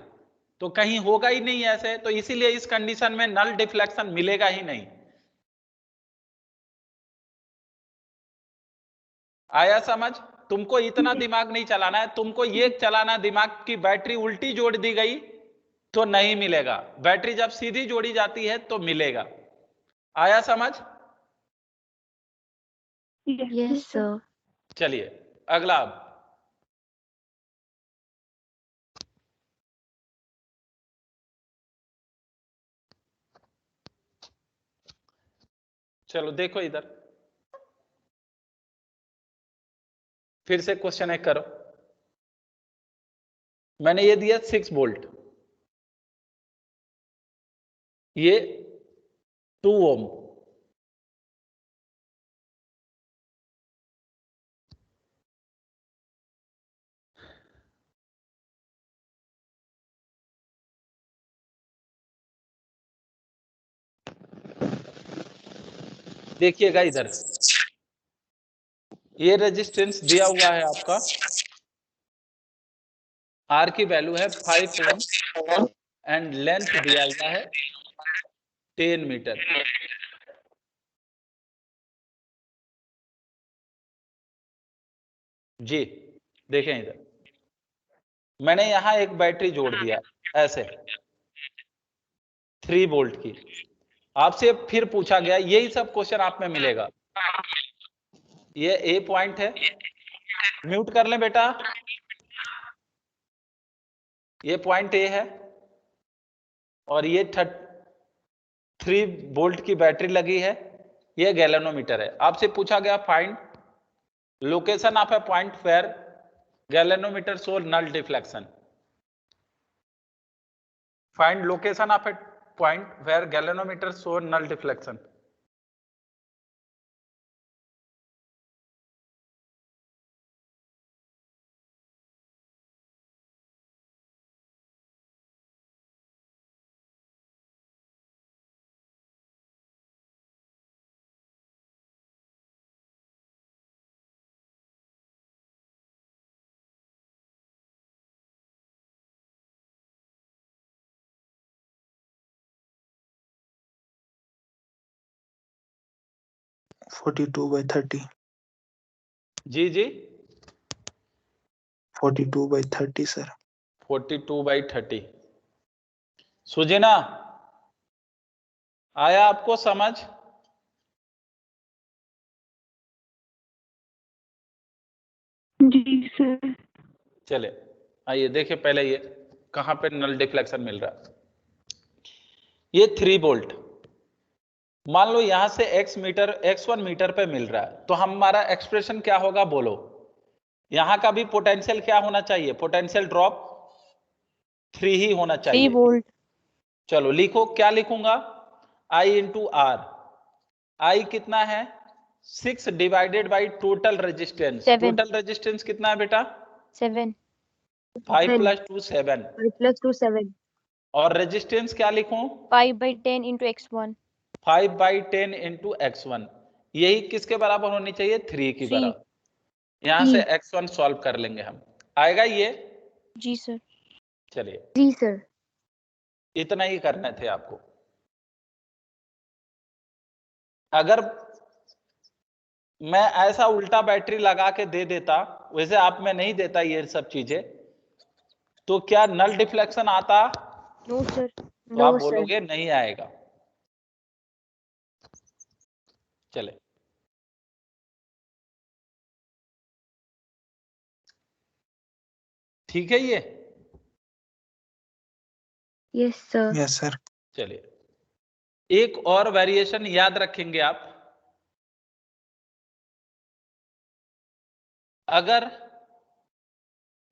तो कहीं होगा ही नहीं ऐसे, तो इसीलिए इस कंडीशन में नल डिफ्लेक्शन मिलेगा ही नहीं। आया समझ? तुमको इतना दिमाग नहीं चलाना है, तुमको ये चलाना दिमाग की बैटरी उल्टी जोड़ दी गई तो नहीं मिलेगा, बैटरी जब सीधी जोड़ी जाती है तो मिलेगा। आया समझ? Yes, sir. चलिए अगला अब चलो देखो इधर, फिर से क्वेश्चन एक करो। मैंने ये दिया 6 वोल्ट, ये 2 ओम, देखिएगा इधर, ये रेजिस्टेंस दिया हुआ है आपका, आर की वैल्यू है 5 ओम एंड लेंथ दिया हुआ है 10 मीटर। जी देखें इधर, मैंने यहां एक बैटरी जोड़ दिया ऐसे 3 वोल्ट की। आपसे फिर पूछा गया, यही सब क्वेश्चन आप में मिलेगा। ये ए पॉइंट है, म्यूट कर लें बेटा, ये पॉइंट ए है और ये 3 वोल्ट की बैटरी लगी है, ये गैल्वेनोमीटर है। आपसे पूछा गया find location of a point where galvanometer show null deflection. Find location of a point where galvanometer show null deflection. $42 by 30. जी जी 42 by 30 sir. 42/30। सुजीना आया आपको समझ? जी सर। चले आइए देखिए, पहले ये कहां पे नल डिफ्लेक्शन मिल रहा है। ये 3 वोल्ट, मान लो यहां से x1 मीटर पे मिल रहा है, तो हमारा एक्सप्रेशन क्या होगा बोलो? यहां का भी पोटेंशियल क्या होना चाहिए? पोटेंशियल ड्रॉप 3 ही होना 3 चाहिए। वोल्ट। चलो लिखो, क्या लिखूंगा? I into R. आई कितना है? 6 divided by total resistance. 7। Total resistance कितना है बेटा? 7 5 + 2 7। 5 plus 2 7. और रेजिस्टेंस क्या लिखूं? 5/10 into x1। 5/10 into x1। यही किसके बराबर होनी चाहिए? 3 की 3। बराबर। यहां से x1 सॉल्व कर लेंगे हम, आएगा ये। जी सर। चलिए जी सर। इतना ही करने थे आपको। अगर मैं ऐसा उल्टा बैटरी लगा के दे देता, वैसे आप में नहीं देता ये सब चीजें, तो क्या नल डिफ्लेक्शन आता? No sir. तो आप बोलोगे नहीं आएगा। चले ठीक है ये? Yes sir. Yes sir. चलिए एक और वेरिएशन याद रखेंगे आप। अगर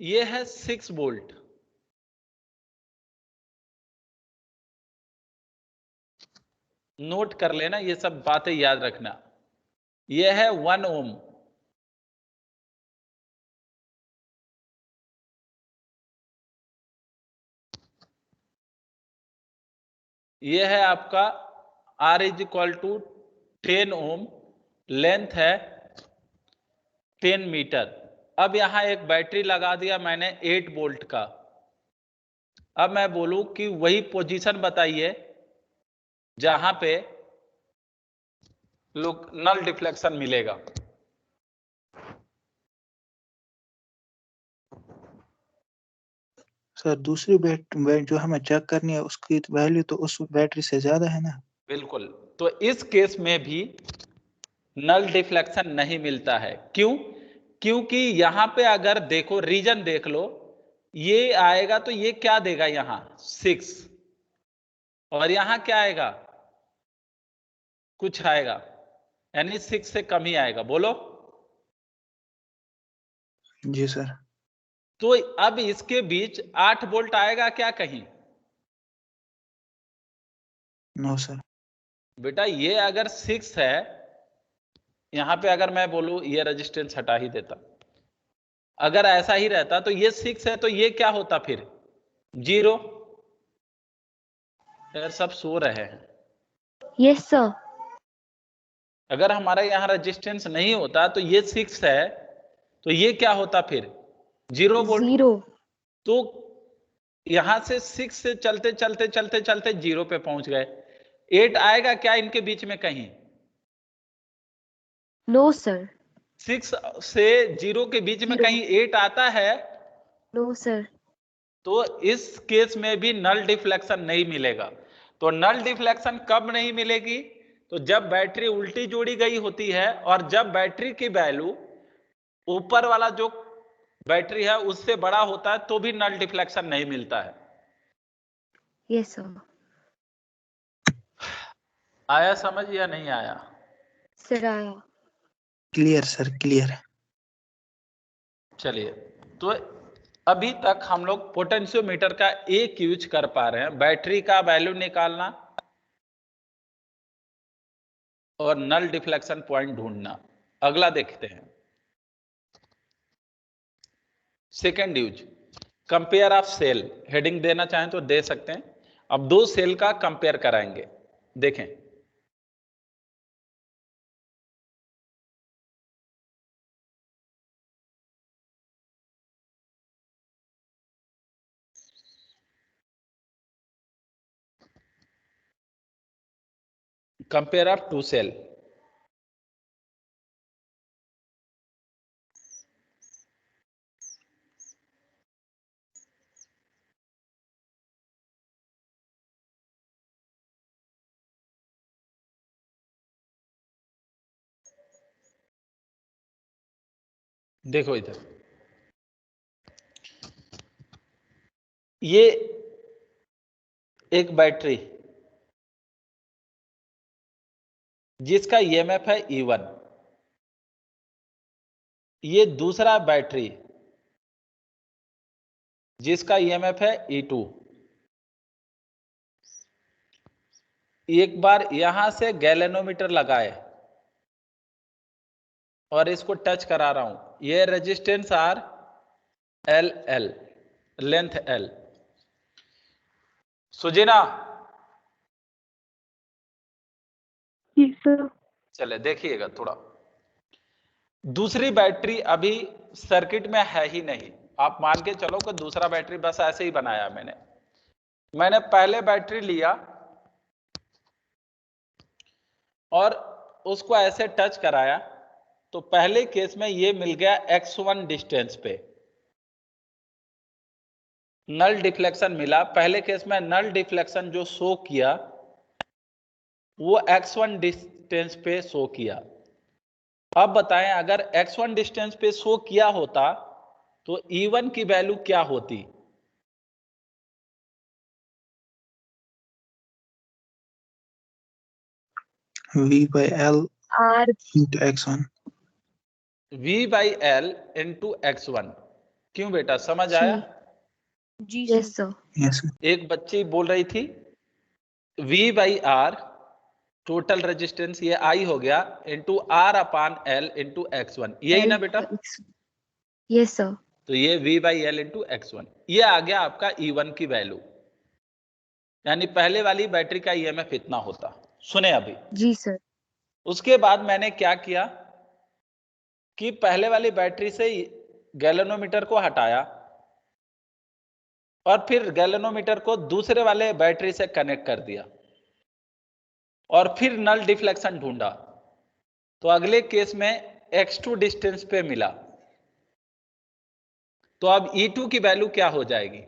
ये है 6 वोल्ट, नोट कर लेना, ये सब बातें याद रखना। ये है 1 ओम, ये है आपका R = 10 ओम, लेंथ है 10 मीटर। अब यहां एक बैटरी लगा दिया मैंने 8 वोल्ट का। अब मैं बोलूं कि वही पोजीशन बताइए जहां पे नल डिफ्लेक्शन मिलेगा। सर दूसरी बैटरी जो हमें चेक करनी है उसकी वैल्यू तो उस बैटरी से ज्यादा है ना? बिल्कुल। तो इस केस में भी नल डिफ्लेक्शन नहीं मिलता है। क्यों? क्योंकि यहां पे अगर देखो, रीजन देख लो, ये आएगा तो ये क्या देगा, यहां 6, और यहां क्या आएगा, कुछ आएगा, यानी 6 से कम ही आएगा। बोलो। जी सर। तो अब इसके बीच 8 वोल्ट आएगा क्या कहीं? No sir. बेटा ये अगर 6 है, यहां पे अगर मैं बोलूं ये रेजिस्टेंस हटा ही देता, अगर ऐसा ही रहता तो ये 6 है तो ये क्या होता फिर, 0। यार सब सो रहे हैं। Yes sir. अगर हमारा यहां रेजिस्टेंस नहीं होता तो ये 6 है तो ये क्या होता फिर, 0 वोल्ट। 0। तो यहां से 6 से चलते चलते चलते चलते 0 पे पहुंच गए। 8 आएगा क्या इनके बीच में कहीं? No sir. 6 से 0 के बीच में 0। कहीं 8 आता है? No sir. तो इस केस में भी नल डिफ्लेक्शन नहीं मिलेगा। तो नल डिफ्लेक्शन कब नहीं मिलेगी? तो जब बैटरी उल्टी जोड़ी गई होती है और जब बैटरी की वैल्यू ऊपर वाला जो बैटरी है उससे बड़ा होता है तो भी नल डिफ्लेक्शन नहीं मिलता है। Yes sir. आया समझ या नहीं आया? सर आया। Clear sir, clear. चलिए, तो अभी तक हम लोग पोटेंशियोमीटर का एक यूज कर पा रहे हैं, बैटरी का वैल्यू निकालना और नल डिफ्लेक्शन पॉइंट ढूंढना। अगला देखते हैं, second use, compare of cell. Heading देना चाहें तो दे सकते हैं। अब दो सेल का कंपेयर कराएंगे। देखें, कंपेयर ऑफ टू सेल। देखो इधर, ये एक बैटरी जिसका ईएमएफ है E1, ये दूसरा बैटरी जिसका ईएमएफ है E2। एक बार यहां से गैलेनोमीटर लगाए और इसको टच करा रहा हूं, ये resistance R LL, length L। सुजीना, जी सर। चले देखिएगा थोड़ा, दूसरी बैटरी अभी सर्किट में है ही नहीं। आप मान के चलो कि दूसरा बैटरी बस ऐसे ही बनाया मैंने पहले बैटरी लिया और उसको ऐसे टच कराया, तो पहले केस में ये मिल गया x1 डिस्टेंस पे, नल डिफ्लेक्शन मिला। पहले केस में नल डिफ्लेक्शन जो शो किया वो x1 डिस्टेंस पे शो किया। अब बताएं, अगर x1 डिस्टेंस पे शो किया होता तो E1 की वैल्यू क्या होती? V/L R। into X1। V/L into X1। क्यों बेटा, समझ आया? जी yes sir. Sir. Yes sir. एक बच्ची बोल रही थी V/R टोटल रेजिस्टेंस, ये I हो गया, इंटू R/L इंटू X1, यही ना बेटा? Yes sir. तो ये V/L इंटू X1, ये आ गया आपका E1 की वैल्यू। यानी पहले वाली बैटरी का ईएमएफ इतना होता। सुने अभी, जी सर। उसके बाद मैंने क्या किया कि पहले वाली बैटरी से गैलेनोमीटर को हटाया और फिर गैलेनोमीटर को दूसरे वाले बैटरी से कनेक्ट कर दिया और फिर नल डिफ्लेक्शन ढूंढा। तो अगले केस में x2 डिस्टेंस पे मिला। तो अब E2 की वैल्यू क्या हो जाएगी?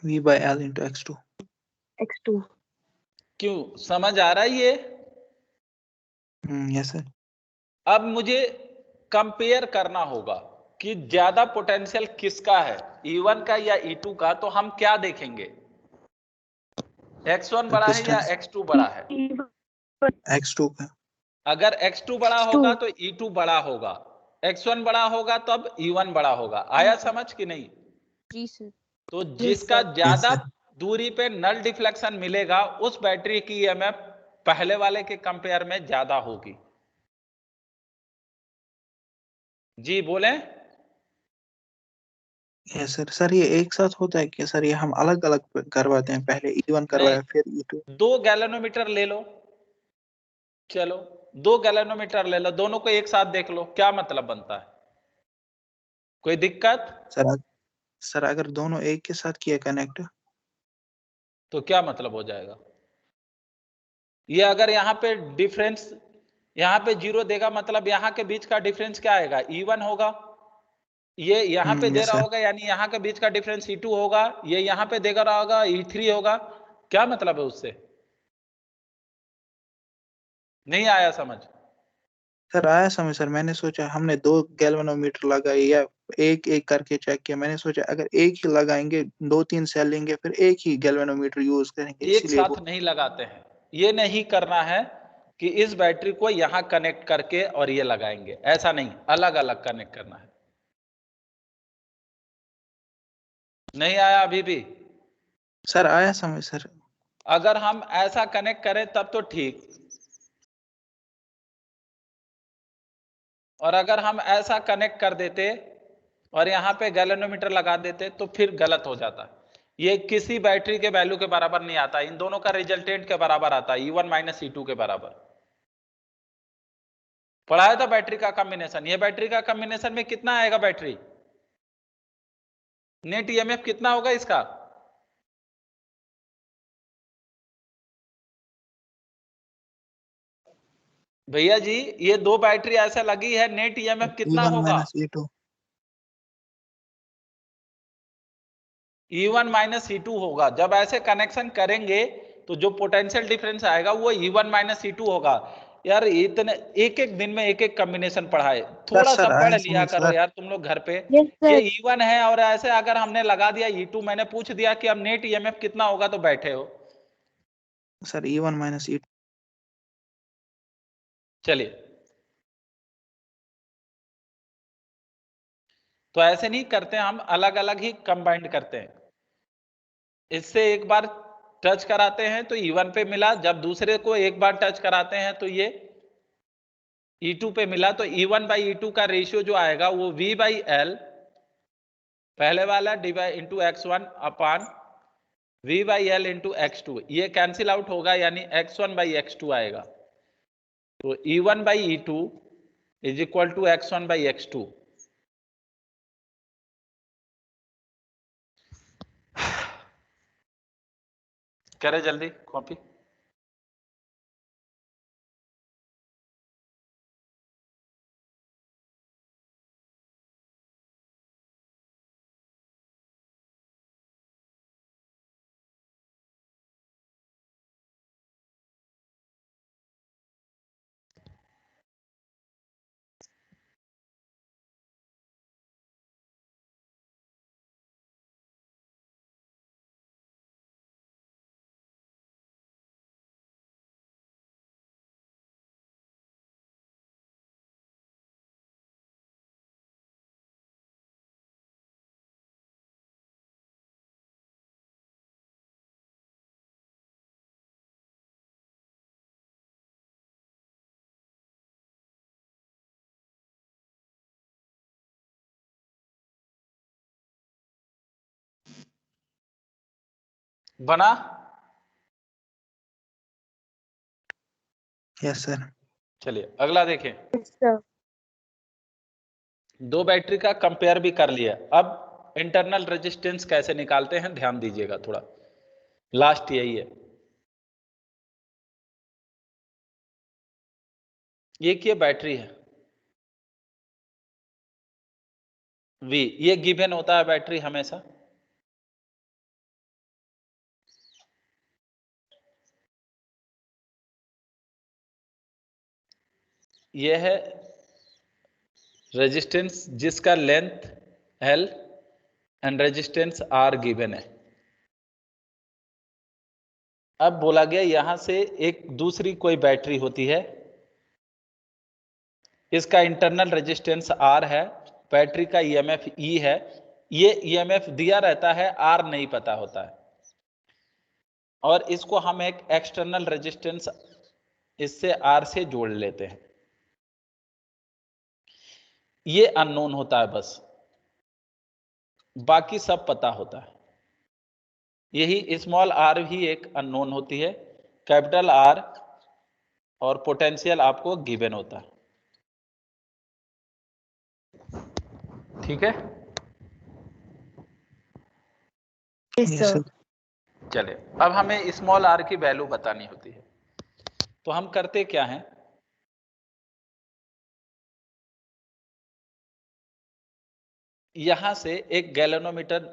V by L into X2. x2। क्यों, समझ आ रहा है ये? Yes sir. अब मुझे कंपेयर करना होगा कि ज्यादा पोटेंशियल किसका है, E1 का या E2 का। तो हम क्या देखेंगे, X1 The बड़ा है या distance X2 बड़ा है? X2 का। अगर X2 बड़ा X2। होगा तो E2 बड़ा होगा, X1 बड़ा होगा तब E1 बड़ा होगा। आया समझ कि नहीं? जी सर। तो Yes, जिसका sir. ज्यादा Yes, sir. दूरी पे नल डिफ्लेक्शन मिलेगा उस बैटरी की ईएमएफ पहले वाले के कंपेयर में ज्यादा होगी। जी बोले। Yes sir. सर ये एक साथ होता है कि सर ये हम अलग अलग करवाते हैं, पहले E1 करवाया फिर E2? 2 गैल्वेनोमीटर ले लो, चलो 2 गैल्वेनोमीटर ले लो, दोनों को एक साथ देख लो, क्या मतलब बनता है? कोई दिक्कत? सर अगर दोनों एक के साथ किया कनेक्ट तो क्या मतलब हो जाएगा? ये अगर यहाँ पे डिफरेंस, यहाँ पे 0 देगा, मतलब यहाँ के बीच का डिफरेंस क्या आएगा? E1 होगा। ये यहाँ पे दे yes रहा sir. होगा यानी यहाँ के बीच का डिफरेंस E2 होगा। ये यहाँ पे देगा रहा होगा E3 होगा। क्या मतलब है उससे? नहीं आया समझ? सर आया समझ सर, मैंने सोचा हमने 2 गैल्वेनोमीटर लगाए या एक एक करके चेक किया, मैंने सोचा अगर एक ही लगाएंगे 2-3 सेल लेंगे फिर एक ही गैल्वेनोमीटर यूज करेंगे, एक इसीलिए साथ नहीं लगाते हैं। ये नहीं करना है कि इस बैटरी को यहां कनेक्ट करके और ये लगाएंगे, ऐसा नहीं, अलग अलग कनेक्ट करना है। नहीं आया अभी भी? सर आया समझ सर। अगर हम ऐसा कनेक्ट करें तब तो ठीक, और अगर हम ऐसा कनेक्ट कर देते और यहाँ पे गैल्वेनोमीटर लगा देते तो फिर गलत हो जाता। ये किसी बैटरी के वैल्यू के बराबर नहीं आता, इन दोनों का रिजल्टेंट के बराबर आता है, E1 माइनस E2 के बराबर। पढ़ाया था बैटरी का कॉम्बिनेशन। ये बैटरी का कॉम्बिनेशन में कितना आएगा बैटरी, नेट ईएमएफ कितना होगा इसका? भैया जी ये 2 बैटरी ऐसा लगी है, नेट ईएमएफ कितना E1 होगा? Minus E2। E1 minus E2 होगा। जब ऐसे कनेक्शन करेंगे तो जो पोटेंशियल डिफरेंस आएगा वो E1 माइनस E2 होगा। यार इतने एक एक दिन में एक एक कॉम्बिनेशन पढ़ाए, थोड़ा सा सर पढ़ आया लिया समझ करो सर। यार तुम लोग घर पे। Yes, ये sir. E1 है और ऐसे अगर हमने लगा दिया E2, मैंने पूछ दिया कि अब नेट ईएमएफ कितना होगा तो बैठे हो। Sir E1 minus E2। चलिए, तो ऐसे नहीं करते, हम अलग अलग ही कंबाइंड करते हैं। इससे एक बार टच कराते हैं तो E1 पे मिला, जब दूसरे को एक बार टच कराते हैं तो ये E2 पे मिला। तो E1 बाई E2 का रेशियो जो आएगा वो V बाई L पहले वाला divide into X1 upon V by L into X2, ये कैंसिल आउट होगा यानी X1 बाई X2 आएगा। तो E1 by E2 is equal to X1 by X2। करे जल्दी कॉपी। बना? Yes sir. चलिए अगला देखें। Yes, sir. दो बैटरी का कंपेयर भी कर लिया, अब इंटरनल रेजिस्टेंस कैसे निकालते हैं ध्यान दीजिएगा थोड़ा, लास्ट यही है। एक ये बैटरी है V, ये गिवन होता है बैटरी हमेशा। ये है रेजिस्टेंस जिसका length L and resistance R given है। अब बोला गया यहां से एक दूसरी कोई बैटरी होती है, इसका इंटरनल रेजिस्टेंस R है, बैटरी का EMF E है, ये EMF दिया रहता है, R नहीं पता होता है, और इसको हम एक एक्सटर्नल रेजिस्टेंस इससे R से जोड़ लेते हैं। ये अननोन होता है, बस बाकी सब पता होता है। यही स्मॉल r भी एक अननोन होती है, कैपिटल R और पोटेंशियल आपको गिवन होता है। ठीक है, Yes, Yes, sir. sir. चलिए अब हमें स्मॉल r की वैल्यू बतानी होती है, तो हम करते क्या हैं, यहां से एक गैल्वेनोमीटर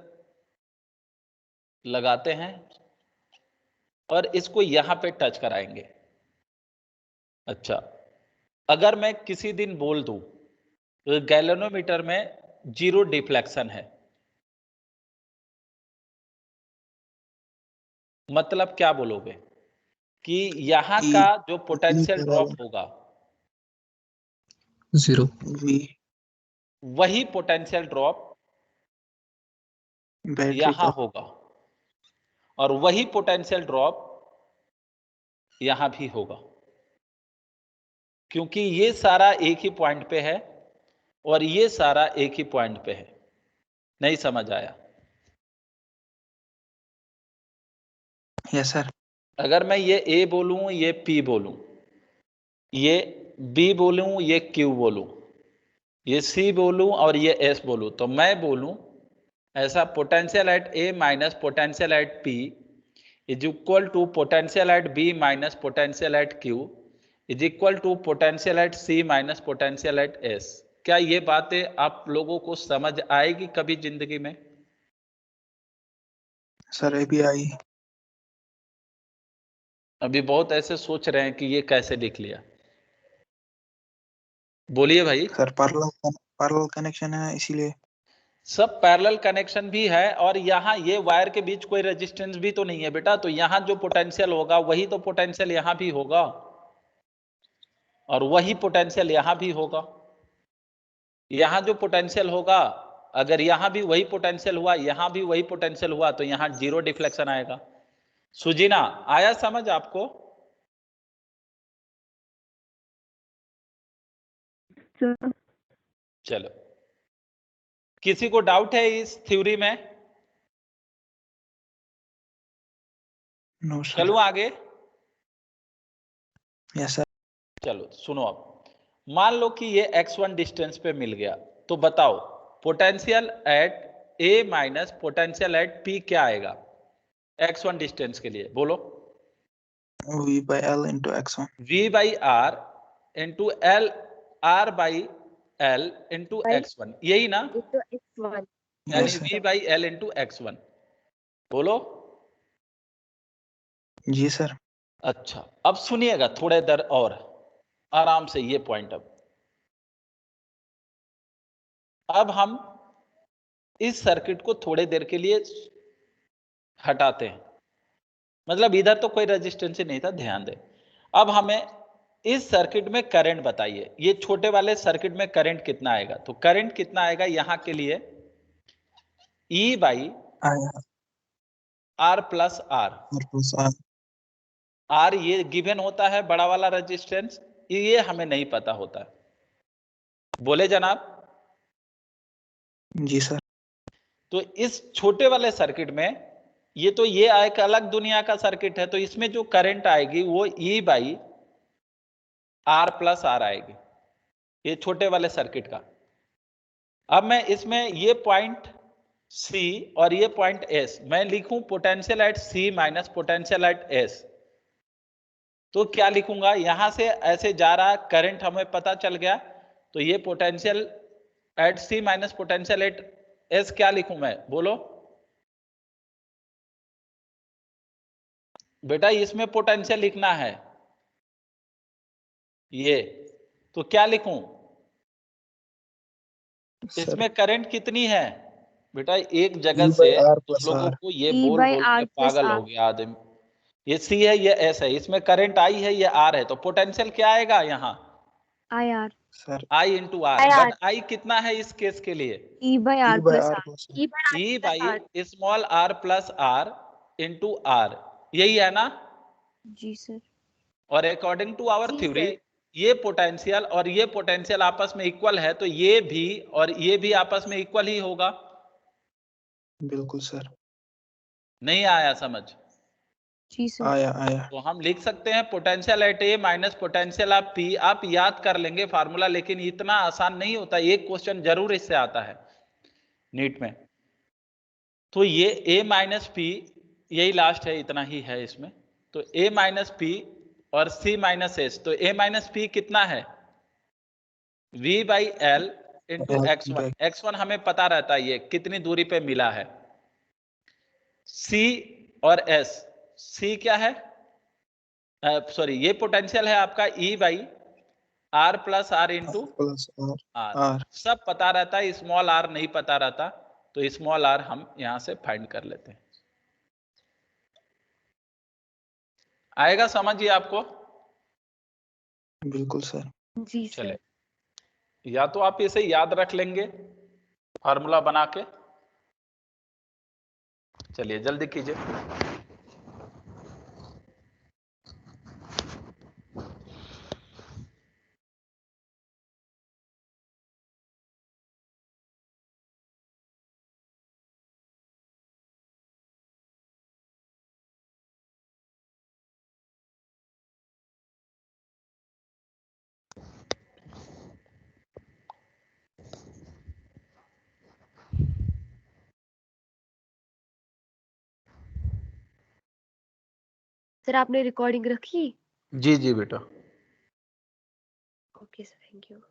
लगाते हैं और इसको यहां पे टच कराएंगे। अच्छा, अगर मैं किसी दिन बोल दूं तो गैल्वेनोमीटर में 0 डिफ्लेक्शन है, मतलब क्या बोलोगे कि यहां E का जो E पोटेंशियल ड्रॉप बराबर होगा 0. V वही पोटेंशियल ड्रॉप बैटरी यहां का होगा, और वही पोटेंशियल ड्रॉप यहां भी होगा, क्योंकि ये सारा एक ही पॉइंट पे है और ये सारा एक ही पॉइंट पे है। नहीं समझ आया? Yes sir. अगर मैं ये A बोलूं, ये P बोलूं, ये B बोलूं, ये Q बोलूं, ये C बोलूं और ये S बोलूं, तो मैं बोलूं ऐसा potential at A minus potential at P is equal to potential at B minus potential at Q is equal to potential at C minus potential at S। क्या ये बातें आप लोगों को समझ आएगी कभी जिंदगी में? सर अभी आई। अभी बहुत ऐसे सोच रहे हैं कि ये कैसे लिख लिया। बोलिए भाई। सर पैरेलल कनेक्शन है इसीलिए। सब पैरेलल कनेक्शन भी है, और यहाँ ये वायर के बीच कोई रेजिस्टेंस भी तो नहीं है बेटा, तो यहाँ जो पोटेंशियल होगा वही तो पोटेंशियल यहाँ भी होगा, और वही पोटेंशियल यहाँ भी होगा। यहाँ जो पोटेंशियल होगा, अगर यहाँ भी वही पोटेंशियल हुआ, यहाँ भी वही पोटेंशियल हुआ, तो यहाँ 0 डिफ्लेक्शन आएगा। सुजीना, आया समझ आपको? सर चलो, किसी को डाउट है इस थ्योरी में? No sir. चलूं आगे? Yes sir. चलो सुनो, अब मान लो कि ये x1 डिस्टेंस पे मिल गया, तो बताओ potential at A minus potential at P क्या आएगा x1 डिस्टेंस के लिए? बोलो। V by L into X1। V by R into L, R by L into By x1, यही ना? into X1. यानी yes sir. V by L into x1। बोलो। जी सर। अच्छा, अब सुनिएगा थोड़े देर और आराम से ये पॉइंट। अब हम इस सर्किट को थोड़े देर के लिए हटाते हैं, मतलब इधर तो कोई रेजिस्टेंस ही नहीं था, ध्यान दें। अब हमें इस सर्किट में करंट बताइए, ये छोटे वाले सर्किट में करंट कितना आएगा? तो करंट कितना आएगा यहां के लिए? E बाई आया R plus R। R plus R। R ये गिवन होता है बड़ा वाला रेजिस्टेंस, ये हमें नहीं पता होता है। बोले जनाब? जी सर। तो इस छोटे वाले सर्किट में ये तो ये एक अलग दुनिया का सर्किट है, तो इसमें जो करंट आएगी वो E by R plus R आएगी, ये छोटे वाले सर्किट का। अब मैं इसमें ये पॉइंट C और ये पॉइंट S मैं लिखूं potential at C minus potential at S, तो क्या लिखूंगा? यहां से ऐसे जा रहा करंट हमें पता चल गया, तो ये potential at C minus potential at S क्या लिखूं मैं? बोलो बेटा, इसमें पोटेंशियल लिखना है ये, तो क्या लिखूं? सर इसमें करंट कितनी है बेटा? एक जगह E से by R तुम plus लोगों R. को ये E बोल by बोल R के plus पागल R. हो गया आदमी। ये C है, ये S है, इसमें करंट I है, ये R है, तो पोटेंशियल क्या आएगा यहाँ? IR. Sir I into R. IR. But I कितना है इस केस के लिए? E by E R by plus R R. plus R. E by R E plus R. By small r plus r into R, यही है ना? जी sir. और अकॉर्डिंग टू आवर जी थ्योरी सर। ये पोटेंशियल और ये पोटेंशियल आपस में इक्वल है, तो ये भी और ये भी आपस में इक्वल ही होगा। बिल्कुल सर। नहीं आया समझ? जी सर। आया आया। तो हम लिख सकते हैं potential at A minus potential of P. आप याद कर लेंगे फार्मूला, लेकिन इतना आसान नहीं होता, एक क्वेश्चन जरूर इससे आता है नीट में। तो ये a माइनस पी, यही लास्ट है, इतना ही है इसमें। तो a माइनस पी और c माइनस एस, तो a माइनस पी कितना है? v by L into x1। x1 हमें पता रहता है ये कितनी दूरी पे मिला है। c और s, c क्या है? सॉरी, ये पोटेंशियल है आपका E by R plus R into plus R. R. सब पता रहता है, स्मॉल r नहीं पता रहता, तो स्मॉल r हम यहां से फाइंड कर लेते हैं। आएगा समझिए आपको? बिल्कुल सर। जी सर। चले, या तो आप इसे याद रख लेंगे फार्मूला बना के। चलिए जल्दी कीजिए। सर आपने रिकॉर्डिंग रखी? जी जी बेटा। Okay sir, thank you.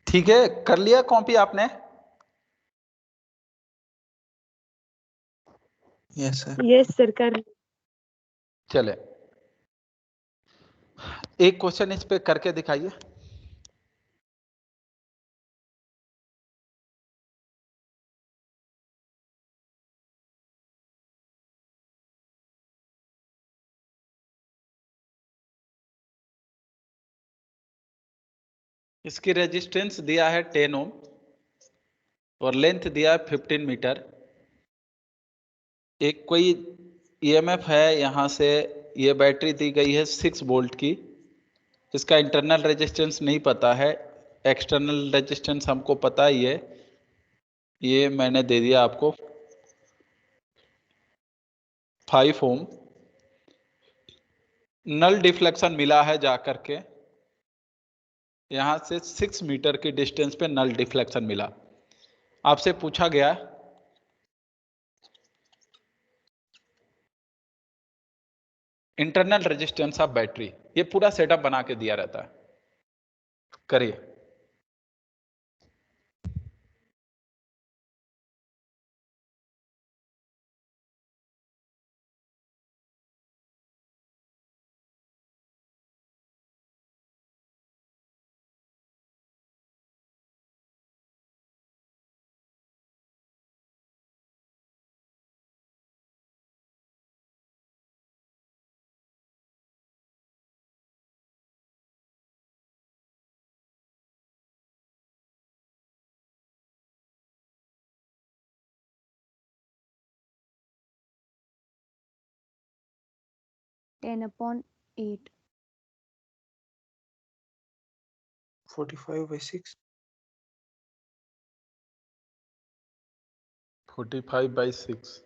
ठीक है, कर लिया कॉपी आपने? Yes sir. यस सर, कर। चले, एक क्वेश्चन इस पे करके दिखाइए। इसकी रेजिस्टेंस दिया है 10 ओम और लेंथ दिया है 15 मीटर। एक कोई ईएमएफ है यहां से, ये बैटरी दी गई है 6 वोल्ट की। इसका इंटरनल रेजिस्टेंस नहीं पता है, एक्सटर्नल रेजिस्टेंस हमको पता ही है, ये मैंने दे दिया आपको 5 ओम। नल डिफ्लेक्शन मिला है जाकर के, यहां से 6 मीटर की डिस्टेंस पे नल डिफ्लेक्शन मिला। आपसे पूछा गया इंटरनल रेजिस्टेंस ऑफ बैटरी, ये पूरा सेटअप बना के दिया रहता है। करिए। 10/8. 45/6. 45/6।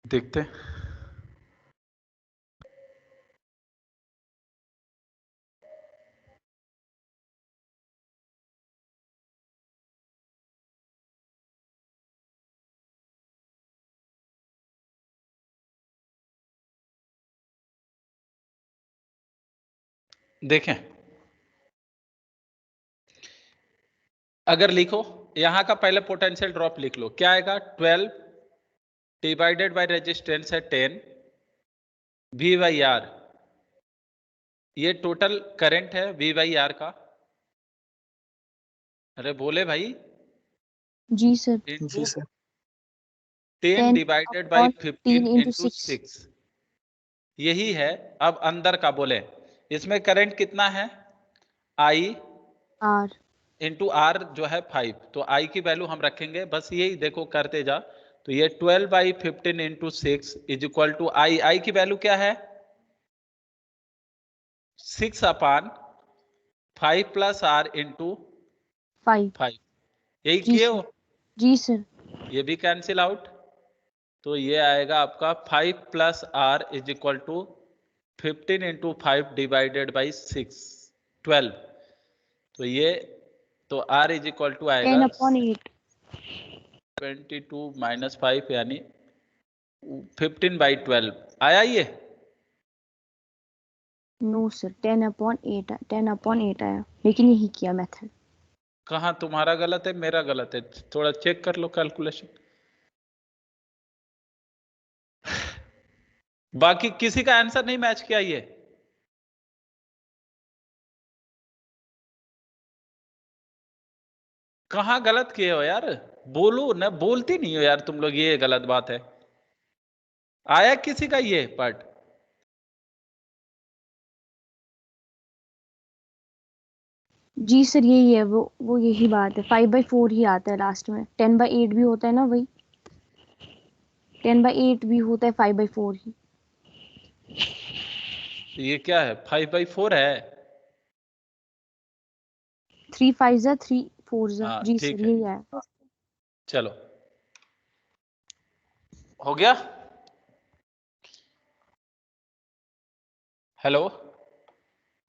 देखते हैं। देखें, अगर लिखो यहां का पहले पोटेंशियल ड्रॉप लिख लो, क्या आएगा? 12 डिवाइडेड बाय रेजिस्टेंस है 10 V/R। ये टोटल करंट है V/R का। अरे बोले भाई। जी सर। इंटू जी sir. 10 divided by 15 into into 6. 6। यही है। अब अंदर का बोले, इसमें करंट कितना है? I R. इंटू R जो है 5, तो I की वैल्यू हम रखेंगे, बस यही देखो करते जा। तो ये 12/15 into 6 is equal to I की वैल्यू क्या है? 6/5 प्लस R इंटू 5. 5। यही जी किए सर। हो? जी सर। ये भी कैंसिल आउट, तो ये आएगा आपका 5 plus R is equal to 15 into 5 divided by 6, 12। तो ये तो R इज इक्वल टू आएगा 10/8. 22 माइनस 5 यानी 15/12 आया ये। नो सर, 10/8 आया, लेकिन यही किया मेथड। कहाँ तुम्हारा गलत है मेरा गलत है? थोड़ा चेक कर लो कैलकुलेशन। बाकी किसी का आंसर नहीं मैच किया ये? कहाँ गलत किए हो यार? बोलो ना, बोलती नहीं हो यार तुम लोग, ये गलत बात है। आया किसी का ये पार्ट? जी सर, यही है वो यही बात है। 5/4 ही आता है लास्ट में। 10/8 भी होता है ना, वही 10/8 भी होता है 5/4 ही। ये क्या है? 5/4 है। 3 5 3 4। हाँ जी ठीक सर, है, यही है। चलो हो गया। हेलो,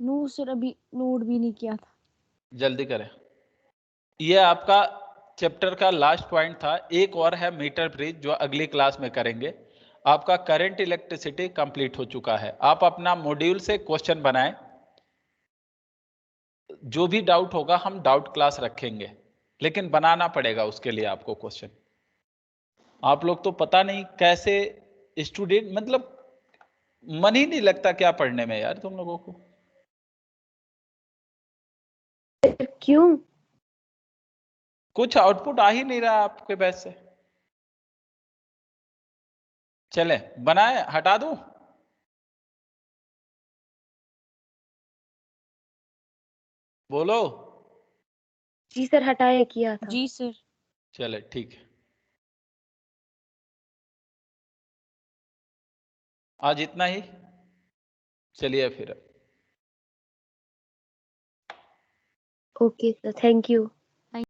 नो सर, अभी नोट भी नहीं किया था। जल्दी करें। ये आपका चैप्टर का लास्ट पॉइंट था। एक और है मीटर ब्रिज, जो अगली क्लास में करेंगे। आपका करंट इलेक्ट्रिसिटी कंप्लीट हो चुका है। आप अपना मॉड्यूल से क्वेश्चन बनाएं, जो भी डाउट होगा हम डाउट क्लास रखेंगे, लेकिन बनाना पड़ेगा उसके लिए आपको क्वेश्चन। आप लोग तो पता नहीं कैसे स्टूडेंट, मतलब मन ही नहीं लगता क्या पढ़ने में यार तुम लोगों को। क्यों? कुछ आउटपुट आ ही नहीं रहा आपके बैच से। चले बनाए, हटा दूं? बोलो। जी सर, हटाया किया था। जी सर। चले ठीक है, आज इतना ही। चलिए फिर। Okay sir, thank you.